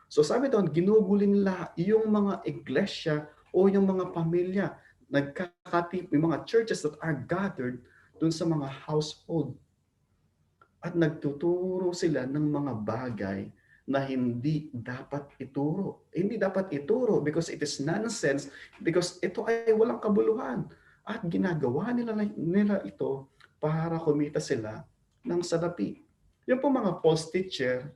So sabi doon, ginugulin nila yung mga iglesia o yung mga pamilya. Nagkakatip, yung mga churches that are gathered doon sa mga household. At nagtuturo sila ng mga bagay na hindi dapat ituro. Hindi dapat ituro because it is nonsense, because ito ay walang kabuluhan. At ginagawa nila ito para kumita sila ng salapi. Yung po mga false teacher,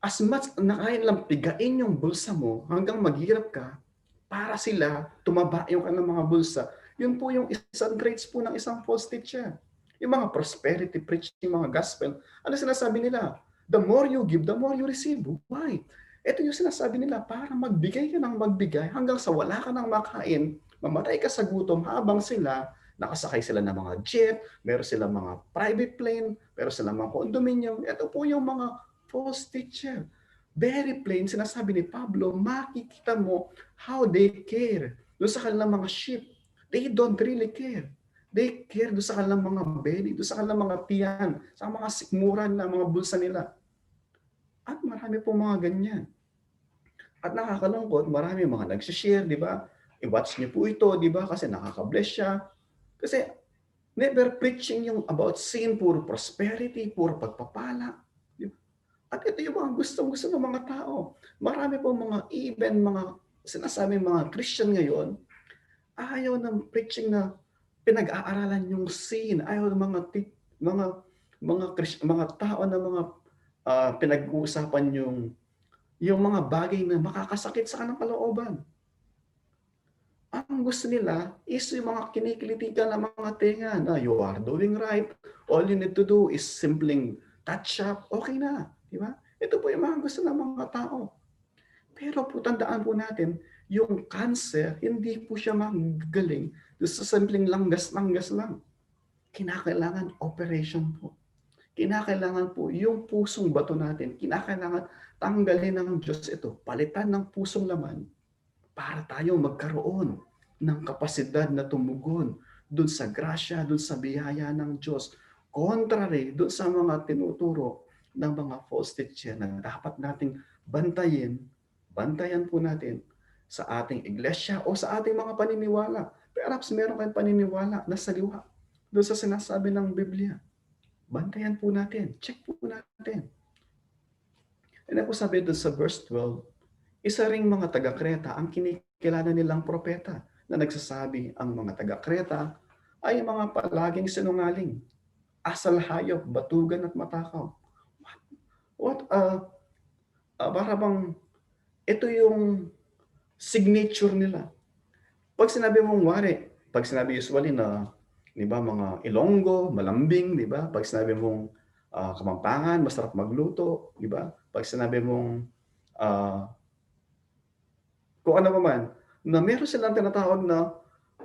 as much na kaya lang pigain yung bulsa mo hanggang maghirap ka para sila tumaba yung kanilang mga bulsa. Yun po yung isang traits po ng isang false teacher. Yung mga prosperity preaching, mga gospel, ano sinasabi nila? The more you give, the more you receive. Why? Ito yung sinasabi nila para magbigay ka ng magbigay hanggang sa wala ka ng makain, mamatay ka sa gutom habang sila nakasakay sila ng mga jet, meron silang mga private plane, meron silang mga condominium. Ito po yung mga false teacher. Very plain, sinasabi ni Pablo, makikita mo how they care doon sa kanilang mga sheep. They don't really care. They care doon sa kanilang mga belly, doon sa kanilang mga tiyan, sa mga sikmuran na mga bulsa nila. At marami pong mga ganyan. At nakakalungkot, marami mga nagsishare, di ba? I-watch niyo po ito, di ba? Kasi nakaka-bless siya. Kasi never preaching yung about sin, puro prosperity, puro pagpapala. At ito yung mga gustong-gusto ng mga tao. Marami po mga even mga sinasabing mga Christian ngayon, ayaw ng preaching na pinag-aaralan yung sin. Ayaw ng mga tao na mga pinag-uusapan yung mga bagay na makakasakit sa kanang kalooban. Ang gusto nila is yung mga kinikilitikan ng mga tenga na you are doing right. All you need to do is simply touch up. Okay na. Di ba? Ito po yung mga gusto ng mga tao. Pero po tandaan po natin, yung cancer, hindi po siya magaling sa simpleng langgas-langgas lang. Kinakailangan operation po. Kinakailangan po yung pusong bato natin, kinakailangan tanggalin ng Diyos ito, palitan ng pusong laman para tayo magkaroon ng kapasidad na tumugon doon sa grasya, doon sa biyaya ng Diyos. Contrary doon sa mga tinuturo ng mga false teacher na dapat nating bantayan po natin sa ating iglesia o sa ating mga paniniwala. Perhaps meron kayong paniniwala na saliwa doon sa sinasabi ng Biblia. Bantayan po natin. Check po natin. And ako sabi doon sa verse 12, isa ring mga taga-Kreta ang kinikilala nilang propeta na nagsasabi ang mga taga-Kreta ay mga palaging sinungaling, asal hayop, batugan at matakaw. Para bang ito yung signature nila. Pag sinabi mong pag sinabi usually na, di ba, mga Ilonggo, malambing, di ba? Pag sinabi mong Kapampangan, masarap magluto, di ba? Pag sinabi mong kung ano man, na meron silang tinatawag na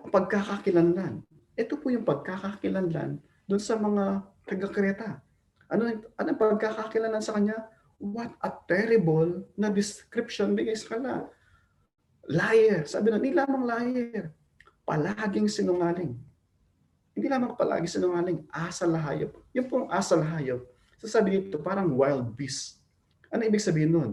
pagkakakilanlan. Ito po yung pagkakakilanlan doon sa mga taga-Kreta. Ano pagkakakilanlan sa kanya? What a terrible na description bigay sa kanila. Liar. Sabi na, hindi lamang liar. Palaging sinungaling. Hindi lamang palaging sinungaling, asal hayop. Yung pong asal hayop, So sabi dito, parang wild beast. Ano ibig sabihin nun?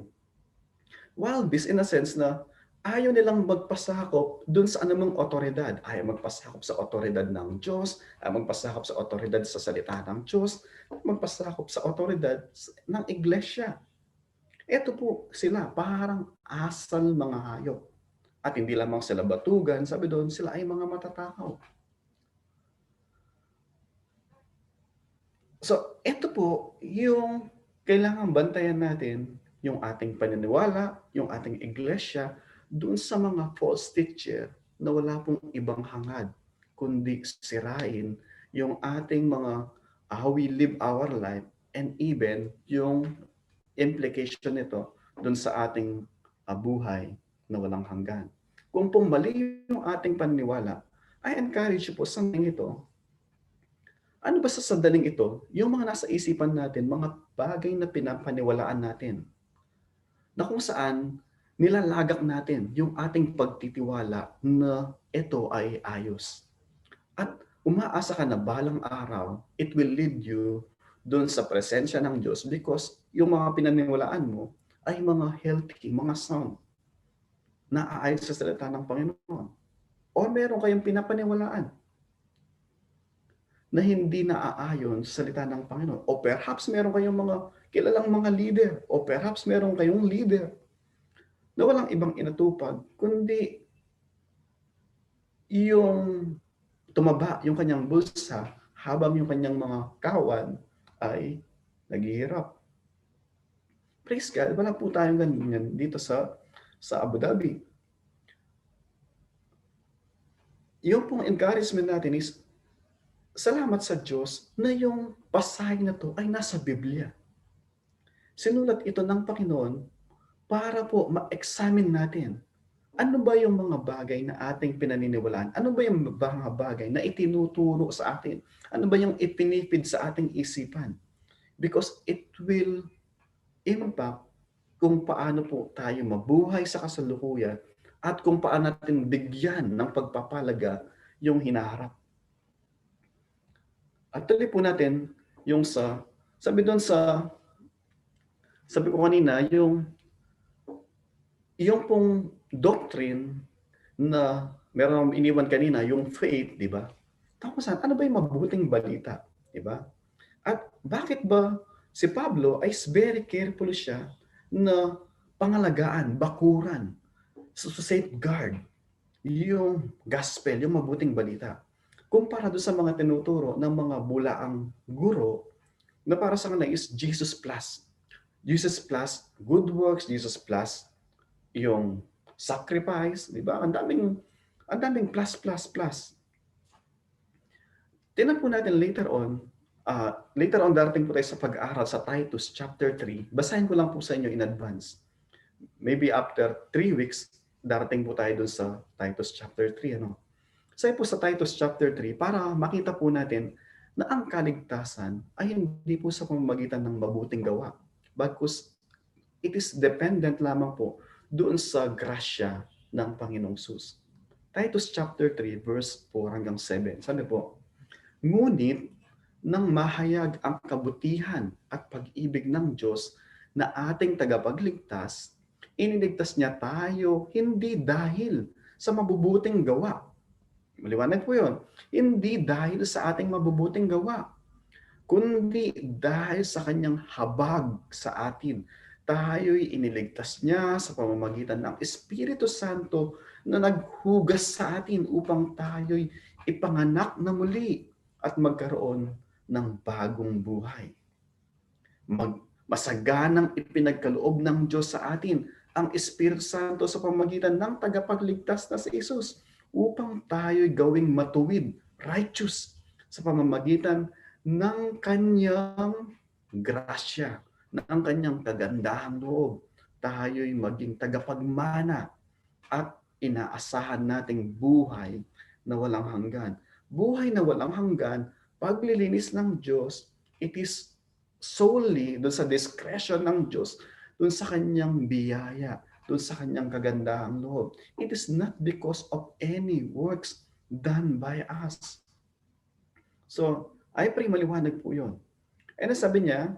Wild beast in a sense na ayaw nilang magpasakop dun sa anumang otoridad. Ayaw magpasakop sa otoridad ng Diyos, ayaw magpasakop sa otoridad sa salita ng Diyos, magpasakop sa otoridad ng iglesia. Ito po sila, parang asal mga hayop. At hindi lamang sila batugan, sabi doon, sila ay mga matatakaw. So, ito po yung kailangan bantayan natin, yung ating paniniwala, yung ating iglesia, doon sa mga false teacher na wala pong ibang hangad, kundi sirain yung ating mga how we live our life, and even yung implication nito doon sa ating buhay na walang hanggan. Kung pong mali yung ating paniniwala, I encourage you po sa ito. Ano ba sa sandaling ito, yung mga nasa isipan natin, mga bagay na pinapaniwalaan natin, na kung saan nilalagak natin yung ating pagtitiwala na ito ay ayos. At umaasa ka na balang araw, it will lead you doon sa presensya ng Diyos because yung mga pinaniwalaan mo ay mga healthy, mga sound, na aayon sa salita ng Panginoon. O meron kayong pinapaniwalaan na hindi naaayon sa salita ng Panginoon. O perhaps meron kayong mga kilalang mga leader. O perhaps meron kayong leader na walang ibang inatupag, kundi yung tumaba yung kanyang bulsa habang yung kanyang mga kawan ay naghihirap. Praise God, wala po tayong ganyan dito sa Abu Dhabi. Yung pong encouragement natin is, salamat sa Diyos na yung pasahe na to ay nasa Biblia. Sinulat ito ng Panginoon para po ma-examine natin. Ano ba yung mga bagay na ating pinaniniwalaan? Ano ba yung mga bagay na itinuturo sa atin? Ano ba yung ipinipid sa ating isipan? Because it will impact kung paano po tayo mabuhay sa kasalukuyan at kung paano natin bigyan ng pagpapalaga yung hinaharap. At tuloy po natin yung sabi ko kanina, yung pong doctrine na meron iniwan kanina, yung faith, di ba? Tapos ano ba yung mabuting balita, di ba? At bakit ba si Pablo ay very careful siya na pangalagaan, bakuran, safeguard yung gospel, yung mabuting balita. Kumpara doon sa mga tinuturo ng mga bulaang guro na para sa kanila is Jesus plus. Jesus plus good works, Jesus plus yung sacrifice, di ba? Ang daming plus, plus, plus. Tingnan po natin later on darating po tayo sa pag-aaral sa Titus chapter 3. Basahin ko lang po sa inyo in advance. Maybe after 3 weeks, darating po tayo dun sa Titus chapter 3. Sabi po sa Titus chapter 3, para makita po natin na ang kaligtasan ay hindi po sa pamamagitan ng mabuting gawa. Bagkus it is dependent lamang po doon sa grasya ng Panginoong Sus. Titus chapter 3 verse 4 hanggang 7. Sabi po, ngunit nang mahayag ang kabutihan at pag-ibig ng Diyos na ating tagapagligtas, iniligtas niya tayo hindi dahil sa mabubuting gawa. Maliwanag po yun. Hindi dahil sa ating mabubuting gawa, kundi dahil sa kanyang habag sa atin. Tayo'y iniligtas niya sa pamamagitan ng Espiritu Santo na naghugas sa atin upang tayo'y ipanganak na muli at magkaroon ng bagong buhay. Masaganang ipinagkaloob ng Diyos sa atin ang Espiritu Santo sa pamamagitan ng tagapagligtas na si Jesus upang tayo'y gawing matuwid, righteous, sa pamamagitan ng kanyang grasya, ng kanyang kagandahang loob. Tayo'y maging tagapagmana at inaasahan nating buhay na walang hanggan. Buhay na walang hanggan, paglilinis ng Diyos, it is solely doon sa discretion ng Diyos, doon sa kanyang biyaya, doon sa kanyang kagandahang loob. It is not because of any works done by us. So, I pray maliwanag po yun. And sabi niya,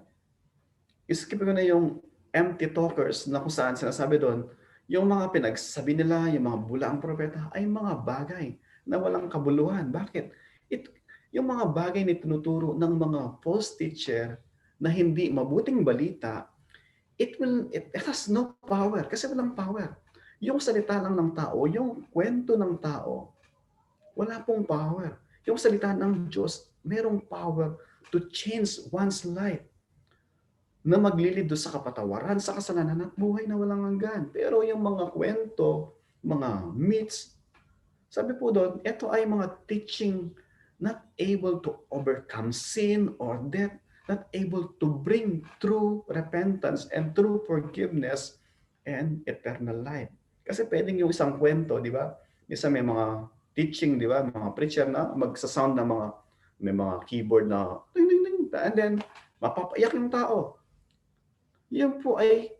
Skip ko na yung empty talkers na kung saan sinasabi doon, yung mga pinagsabi nila, yung mga bulaang propeta ay mga bagay na walang kabuluhan. Bakit? It, yung mga bagay na tinuturo ng mga false teacher na hindi mabuting balita, it has no power kasi walang power. Yung salita lang ng tao, yung kwento ng tao, wala pong power. Yung salita ng Diyos, merong power to change one's life na maglilid doon sa kapatawaran, sa kasalanan at buhay na walang hanggan. Pero yung mga kwento, mga myths, sabi po doon, ito ay mga teaching not able to overcome sin or death, not able to bring true repentance and true forgiveness and eternal life. Kasi pwedeng yung isang kwento, di ba? Isa may mga teaching, di ba? Mga preacher na magsasound na mga, may mga keyboard na, ding, ding, ding, and then mapapaiyak yung tao. Yun po ay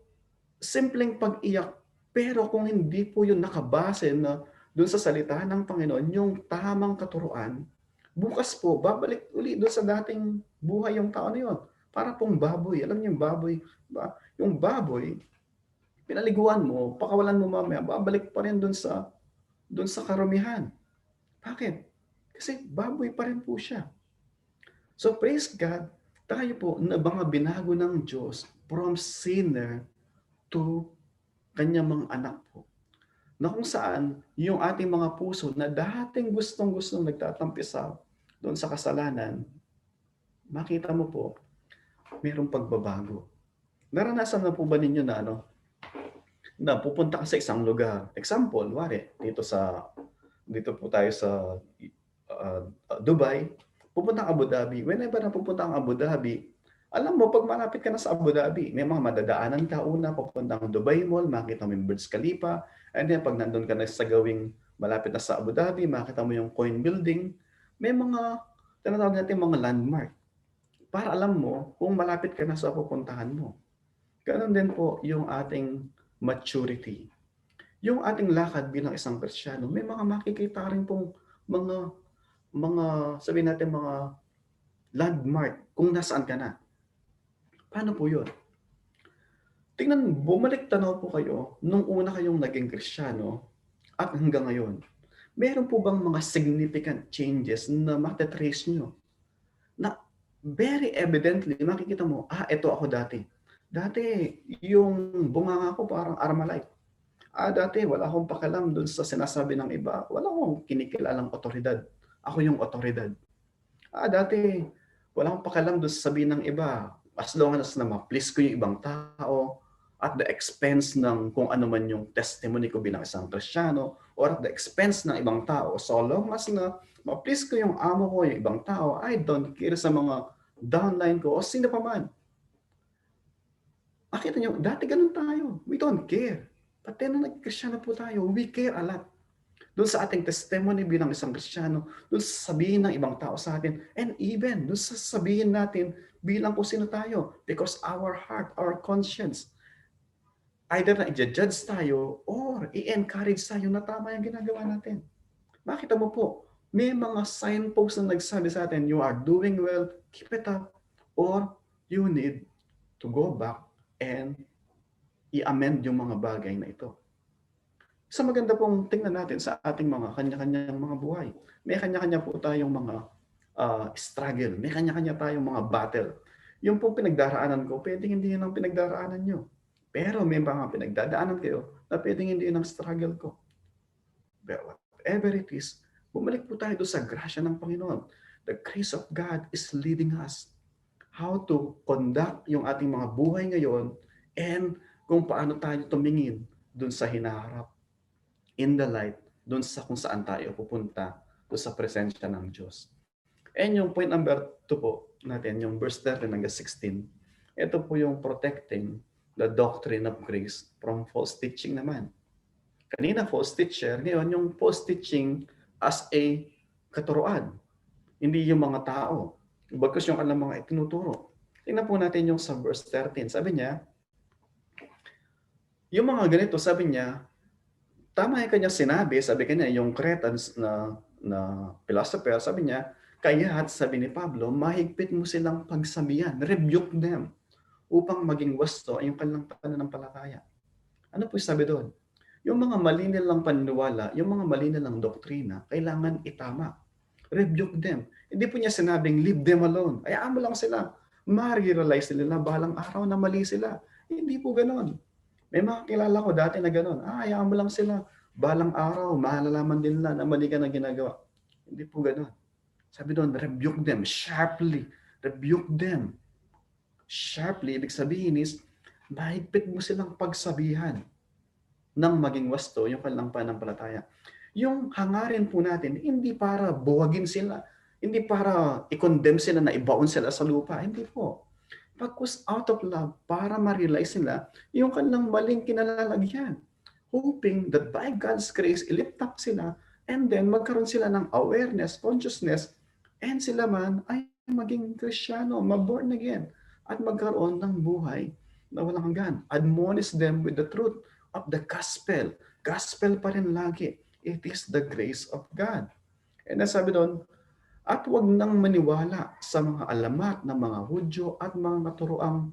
simpleng pag-iyak. Pero kung hindi po yun nakabase na doon sa salita ng Panginoon, yung tamang katuruan, bukas po, babalik uli doon sa dating buhay yung tao na yun. Para pong baboy. Alam niyo yung baboy, ba? Yung baboy, pinaliguan mo, pakawalan mo mamaya, babalik pa rin doon sa karumihan. Bakit? Kasi baboy pa rin po siya. So praise God, tayo po na mga binago ng Diyos from sinner to kanyang mga anak po. Na kung saan yung ating mga puso na dating gustong-gustong nagtatampisaw doon sa kasalanan, makita mo po, mayroong pagbabago. Naranasan na po ba ninyo na na pupunta ka sa isang lugar? Example, wari, dito po tayo sa Dubai, pupunta ang Abu Dhabi. Whenever na pupunta ang Abu Dhabi, alam mo, pag malapit ka na sa Abu Dhabi, may mga madadaanan ka una, papuntang Dubai Mall, makita mo yung Burj Khalifa, and then pag nandun ka na sa gawing malapit na sa Abu Dhabi, makita mo yung coin building, may mga, tinatawag natin mga landmark, para alam mo kung malapit ka na sa pupuntahan mo. Ganon din po yung ating maturity. Yung ating lakad bilang isang Kristiyano, may mga makikita rin pong mga sabihin natin mga landmark kung nasaan ka na. Paano po yun? Tingnan, bumalik tanaw po kayo nung una kayong naging Kristiyano at hanggang ngayon. Meron po bang mga significant changes na matatrace nyo? Na very evidently, makikita mo, ito ako dati. Dati, yung bunganga ko parang Armalite. Dati, wala akong pakialam dun sa sinasabi ng iba. Wala akong kinikilalang otoridad. Ako yung otoridad. Dati, wala akong pakialam dun sa sabihin ng iba. As long as na ma-please ko yung ibang tao, at the expense ng kung ano man yung testimony ko bilang isang Kristiyano, or at the expense ng ibang tao. So long as na ma-please ko yung amo ko, yung ibang tao, I don't care sa mga downline ko o sino pa man. Makita nyo, dati ganun tayo. We don't care. But then, nung nag-Kristiyano po tayo, we care a lot. Doon sa ating testimony bilang isang Kristiyano, doon sa sabihin ng ibang tao sa atin, and even doon sa sabihin natin bilang kung sino tayo. Because our heart, our conscience, either na i-judge tayo or i-encourage tayo na tama yung ginagawa natin. Makita mo po, may mga signposts na nagsabi sa atin, you are doing well, keep it up, or you need to go back and i-amend yung mga bagay na ito. Sa maganda pong tingnan natin sa ating mga kanya-kanyang mga buhay. May kanya-kanya po tayong mga struggle, may kanya-kanya tayong mga battle. Yung pong pinagdaraanan ko, pwedeng hindi yun ang pinagdaraanan nyo. Pero may mga pinagdadaanan kayo na pwedeng hindi yun ang struggle ko. But whatever it is, bumalik po tayo doon sa grasya ng Panginoon. The grace of God is leading us how to conduct yung ating mga buhay ngayon and kung paano tayo tumingin doon sa hinaharap, in the light, doon sa kung saan tayo pupunta, doon sa presensya ng Diyos. And yung point number 2 po natin, yung verse 13 hanggang 16, ito po yung protecting the doctrine of grace from false teaching naman. Kanina false teacher, ngayon yung false teaching as a katuruan. Hindi yung mga tao. Bagkus yung alam mga itinuturo. Tingnan po natin yung sa verse 13. Sabi niya, yung mga ganito, sabi niya, tama yung kanyang sinabi, sabi kanya, yung Cretans na philosopher, sabi niya, kaya't sabi ni Pablo, mahigpit mo silang pagsabihan, rebuke them. upang maging wasto ay yung kanilang pananampalataya. Ano po sabi doon? Yung mga mali nilang paniniwala, yung mga mali nilang doktrina, kailangan itama. Rebuke them. Hindi po niya sinabing, leave them alone. Hayaan mo lang sila. Ma-realize nila balang araw na mali sila. Hindi po ganon. May mga kilala ko dati na ganon. Hayaan mo lang sila. Balang araw, malalaman din nila na mali ka na ginagawa. Hindi po ganon. Sabi doon, rebuke them sharply. Rebuke them. Sharply, ibig sabihin is, mahigpit mo silang pagsabihan ng maging wasto yung kanilang pananampalataya. Yung hangarin po natin, hindi para buwagin sila, hindi para i-condemn sila na ibaon sila sa lupa, hindi po. Pagkus out of love, para ma-realize nila yung kanilang maling kinalalagyan. Hoping that by God's grace, ilift up sila, and then magkaroon sila ng awareness, consciousness, and sila man ay maging Kristiyano, ma-born again, at magkaroon ng buhay na walang hanggan. Admonish them with the truth of the gospel. Gospel pa rin lagi. It is the grace of God. And sabi doon, at huwag nang maniwala sa mga alamat ng mga Hudyo at mga katuroang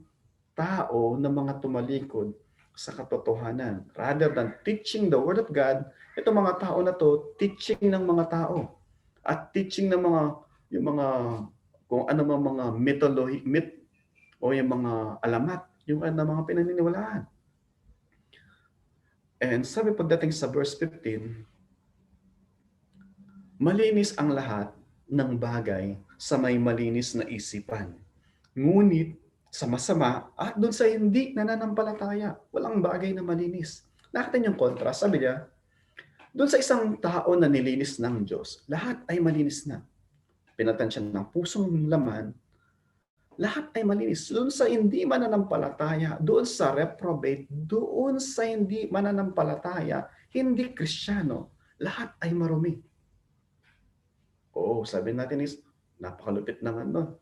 tao na mga tumalikod sa katotohanan. Rather than teaching the Word of God, itong mga tao na to, teaching ng mga tao. At teaching ng yung mga, kung ano mga myth, o yung mga alamat, yung mga pinaniniwalaan. And sabi pagdating sa verse 15, malinis ang lahat ng bagay sa may malinis na isipan. Ngunit sa masama at doon sa hindi nananampalataya, walang bagay na malinis. Nakita niyo yung contrast, sabi niya, doon sa isang tao na nilinis ng Diyos, lahat ay malinis na. Pinatansya ng pusong laman, lahat ay malinis. Doon sa hindi mananampalataya, doon sa reprobate, doon sa hindi mananampalataya, hindi Kristiyano, lahat ay marumi. Oo, sabi natin is, napakalupit naman no.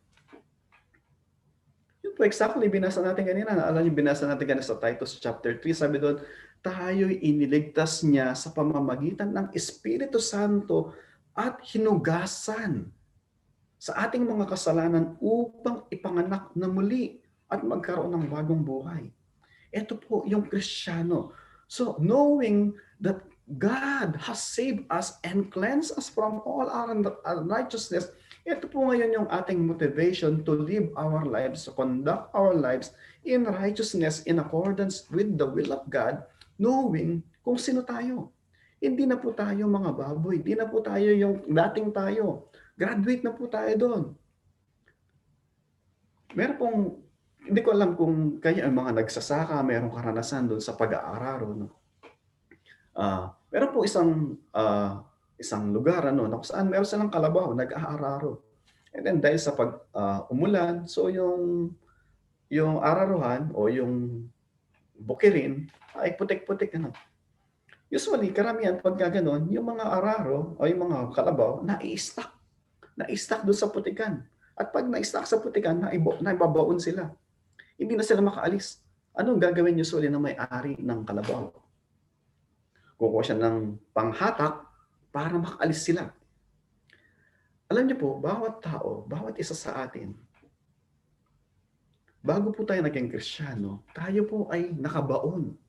Yun po, exactly, binasa natin kanina. Alam niyo, binasa natin kanina sa Titus chapter 3, sabi doon, tayo'y iniligtas niya sa pamamagitan ng Espiritu Santo at hinugasan sa ating mga kasalanan upang ipanganak na muli at magkaroon ng bagong buhay. Ito po yung Kristiyano. So, knowing that God has saved us and cleansed us from all our unrighteousness, ito po ngayon yung ating motivation to live our lives, to conduct our lives in righteousness in accordance with the will of God, knowing kung sino tayo. Hindi na po tayo mga baboy, hindi na po tayo yung dating tayo. Graduate na po tayo doon. Meron pong, hindi ko alam kung kayo ang mga nagsasaka, mayroong karanasan doon sa pag-aararo. No? Meron po isang lugar na kung saan meron silang kalabaw, nag-aararo. And then dahil sa umulan, so yung araruhan o yung bukirin ay putik-putik. Usually, karamihan pagka ganon, yung mga araro o yung mga kalabaw, na-i-stack doon sa putikan. At pag na-stack sa putikan, naibabaon sila. Hindi na sila makaalis. Anong gagawin usually ng may-ari ng kalabaw? Kukuha siya ng panghatak para makaalis sila. Alam niyo po, bawat tao, bawat isa sa atin, bago po tayo naging Kristiyano, tayo po ay nakabaon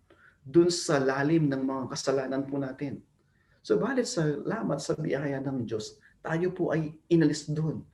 dun sa lalim ng mga kasalanan po natin. So, balit salamat sa biyaya ng Diyos, tayo po ay inalis doon.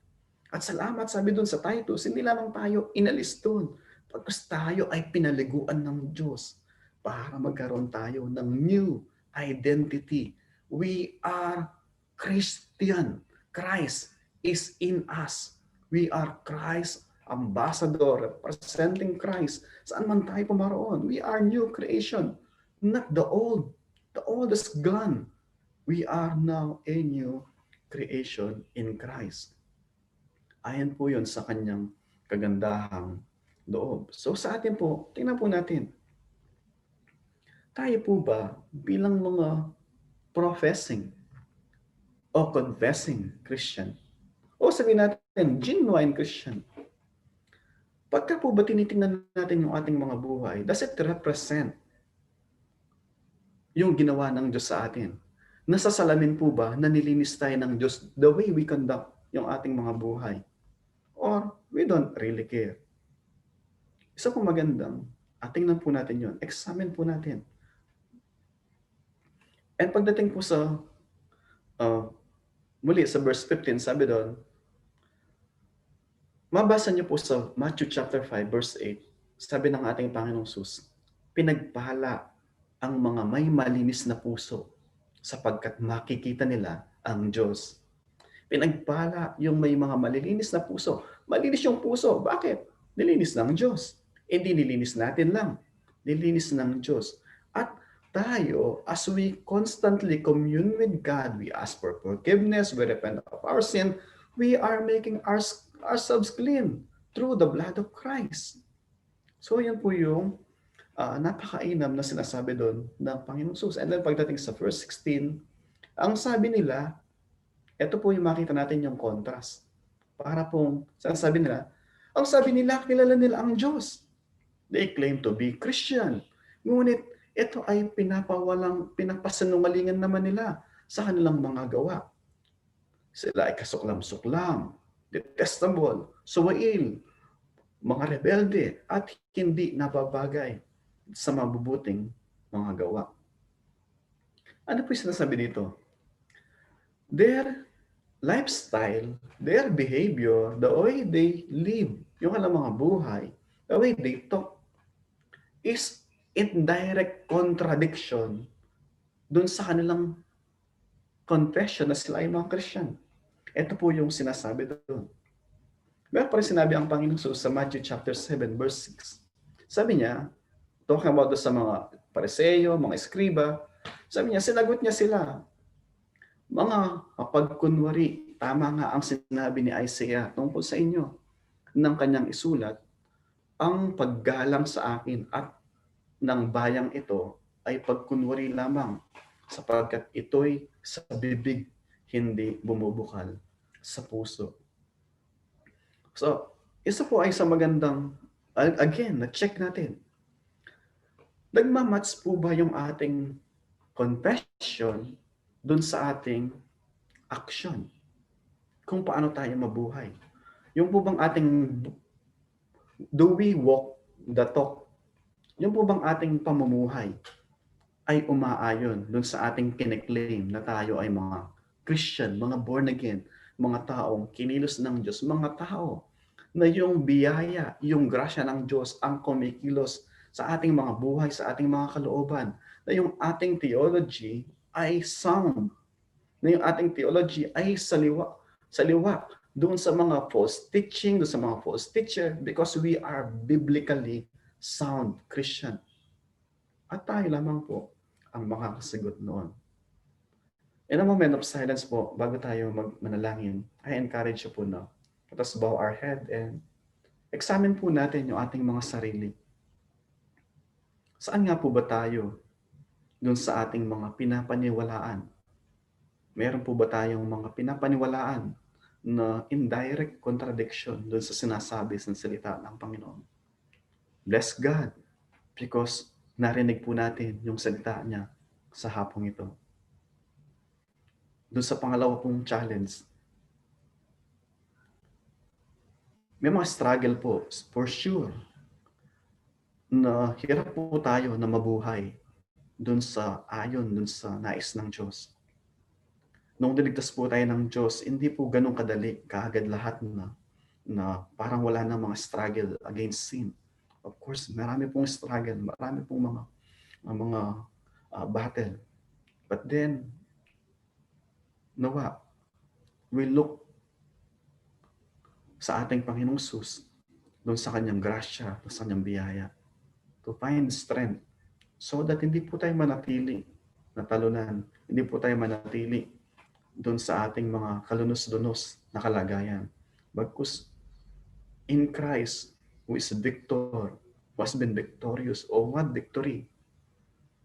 At salamat, sabi doon sa Titus, hindi lamang tayo inalis doon. Pagkas tayo ay pinaliguan ng Diyos para magkaroon tayo ng new identity. We are Christian. Christ is in us. We are Christ ambassador, representing Christ. Saan man tayo pumaroon, we are new creation. Not the old. The old is gone. We are now a new creation in Christ. Ayan po yun sa kanyang kagandahang loob. So sa atin po, tingnan po natin. Tayo po ba bilang mga professing o confessing Christian, o sabihin natin, genuine Christian, pagka po ba tinitingnan natin yung ating mga buhay, does it represent yung ginawa ng Diyos sa atin? Nasasalamin po ba na nilinis tayo ng Diyos the way we conduct yung ating mga buhay? Or we don't really care? Isa po magandang, tingnan po natin yun. Examine po natin. And pagdating po sa, muli sa verse 15, sabi doon, mabasa niyo po sa Matthew chapter 5, verse 8, sabi ng ating Panginoong Sus, pinagpala ang mga may malinis na puso sapagkat makikita nila ang Diyos. Pinagpala yung may mga malilinis na puso. Malinis yung puso. Bakit? Nilinis ng Diyos. Hindi nilinis natin lang. Nilinis ng Diyos. At tayo, as we constantly commune with God, we ask for forgiveness, we repent of our sin, we are making ourselves clean through the blood of Christ. So yan po yung napakainam na sinasabi doon ng Panginoong Jesus. And then pagdating sa verse 16, ang sabi nila, ito po yung makita natin yung contrast. Para pong, sabi nila, ang sabi nila, kilala nila ang Diyos. They claim to be Christian. Ngunit ito ay pinapasinungalingan naman nila sa kanilang mga gawa. Sila ay kasuklam-suklam, detestable, suwail, mga rebelde, at hindi nababagay sa mabubuting mga gawa. Ano po yung sinasabi dito? Their lifestyle, their behavior, the way they live, yung kanilang mga buhay, the way they talk, is in direct contradiction dun sa kanilang confession na sila ay mga Christian. Ito po yung sinasabi doon. Meron pa rin sinabi ang Panginoon Jesus sa Matthew chapter 7, verse 6. Sabi niya, talking about sa mga Pariseo, mga Eskriba, sabi niya, sinagot niya sila, mga pagkunwari, tama nga ang sinabi ni Isaiah tungkol sa inyo ng kanyang isulat, ang paggalang sa akin at ng bayang ito ay pagkunwari lamang sapagkat ito'y sa bibig, hindi bumubukal sa puso. So, isa po ay sa magandang, again, na-check natin. Nagmamatch po ba yung ating confession dun sa ating action? Kung paano tayo mabuhay. Yung po bang ating, do we walk the talk? Yung po bang ating pamumuhay ay umaayon dun sa ating kiniklaim na tayo ay mga Christian, mga born again, mga taong kinilos ng Diyos, mga tao na yung biyaya, yung grasya ng Diyos ang kumikilos sa ating mga buhay, sa ating mga kalooban, na yung ating theology ay sound, na yung ating theology ay saliwa doon sa mga false teaching, doon sa mga false teacher, because we are biblically sound Christian. At tayo lamang po ang makakasagot noon. In a moment of silence po, bago tayo manalangin, I encourage you po na let us bow our head and examine po natin yung ating mga sarili. Saan nga po ba tayo dun sa ating mga pinapaniwalaan? Meron po ba tayong mga pinapaniwalaan na indirect contradiction dun sa sinasabi sa salita ng Panginoon? Bless God because narinig po natin yung salita niya sa hapong ito. Dun sa pangalawa pong challenge, may mga struggle po, for sure, na hirap po tayo na mabuhay dun sa nais ng Diyos. Nung niligtas po tayo ng Diyos, hindi po ganun kadali, kaagad lahat na parang wala na mga struggle against sin. Of course, marami pong struggle, marami pong mga battle. But then, nawa, we look sa ating Panginoong Jesus, doon sa kanyang grasya, sa kanyang biyaya, to find strength so that hindi po tayo manatili na talunan, hindi po tayo manatili doon sa ating mga kalunos-lunos na kalagayan. Bagkus in Christ, who is victor, who has been victorious, o what victory,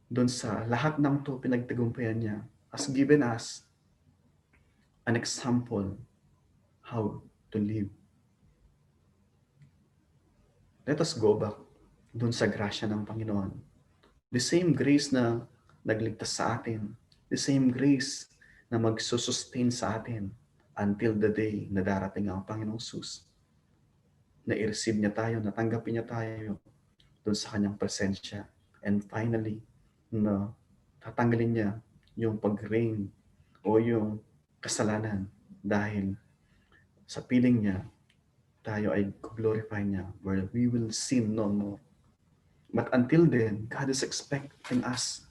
doon sa lahat ng to pinagtagumpayan niya, has given us an example how to live. Let us go back dun sa grasya ng Panginoon. The same grace na nagligtas sa atin, the same grace na magsusustain sa atin until the day na darating ang Panginoong Jesus. na i-receive niya tayo, na tanggapin niya tayo doon sa kanyang presensya. And finally, na tatanggalin niya yung pag-reign o yung kasalanan dahil sa piling niya, tayo ay glorify niya where we will sin no more. But until then, God is expecting us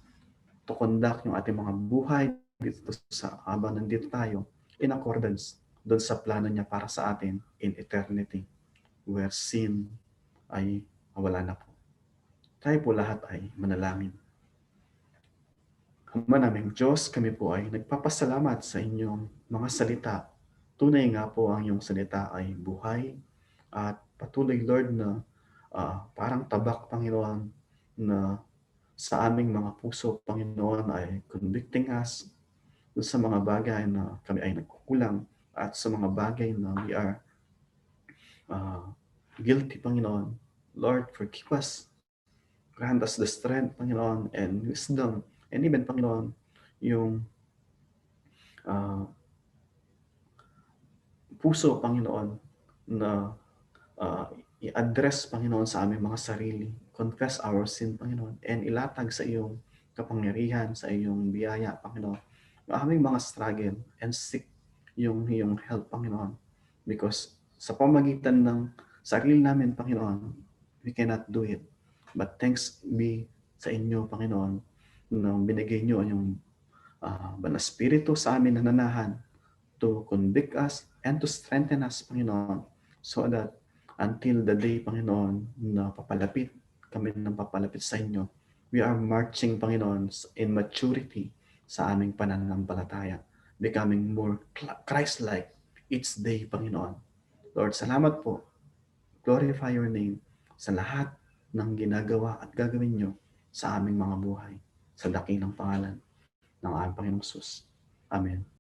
to conduct yung ating mga buhay dito sa habang nandito tayo in accordance doon sa plano niya para sa atin in eternity where sin ay wala na po. Tayo po lahat ay manalangin. Ama naming Diyos, kami po ay nagpapasalamat sa inyong mga salita. Tunay nga po ang iyong salita ay buhay at patuloy, Lord, na parang tabak, Panginoon, na sa aming mga puso, Panginoon, ay convicting us sa mga bagay na kami ay nagkukulang at sa mga bagay na we are guilty, Panginoon. Lord, forgive us. Grant us the strength, Panginoon, and wisdom. And even, Panginoon, yung puso, Panginoon, na i-address, Panginoon, sa aming mga sarili. Confess our sin, Panginoon, and ilatag sa iyong kapangyarihan, sa iyong biyaya, Panginoon, ang aming mga struggle and seek yung help, Panginoon. Because sa pamagitan ng sarili namin, Panginoon, we cannot do it. But thanks be sa inyo, Panginoon, na binigay niyo yung Banal Espiritu sa amin na nanahan to convict us and to strengthen us, Panginoon, so that until the day, Panginoon, na papalapit kami ng papalapit sa inyo, we are marching, Panginoon, in maturity sa aming pananampalataya, becoming more Christ-like each day, Panginoon. Lord, salamat po. Glorify your name sa lahat ng ginagawa at gagawin nyo sa aming mga buhay sa dakilang pangalan ng aming Panginoong Jesus. Amen.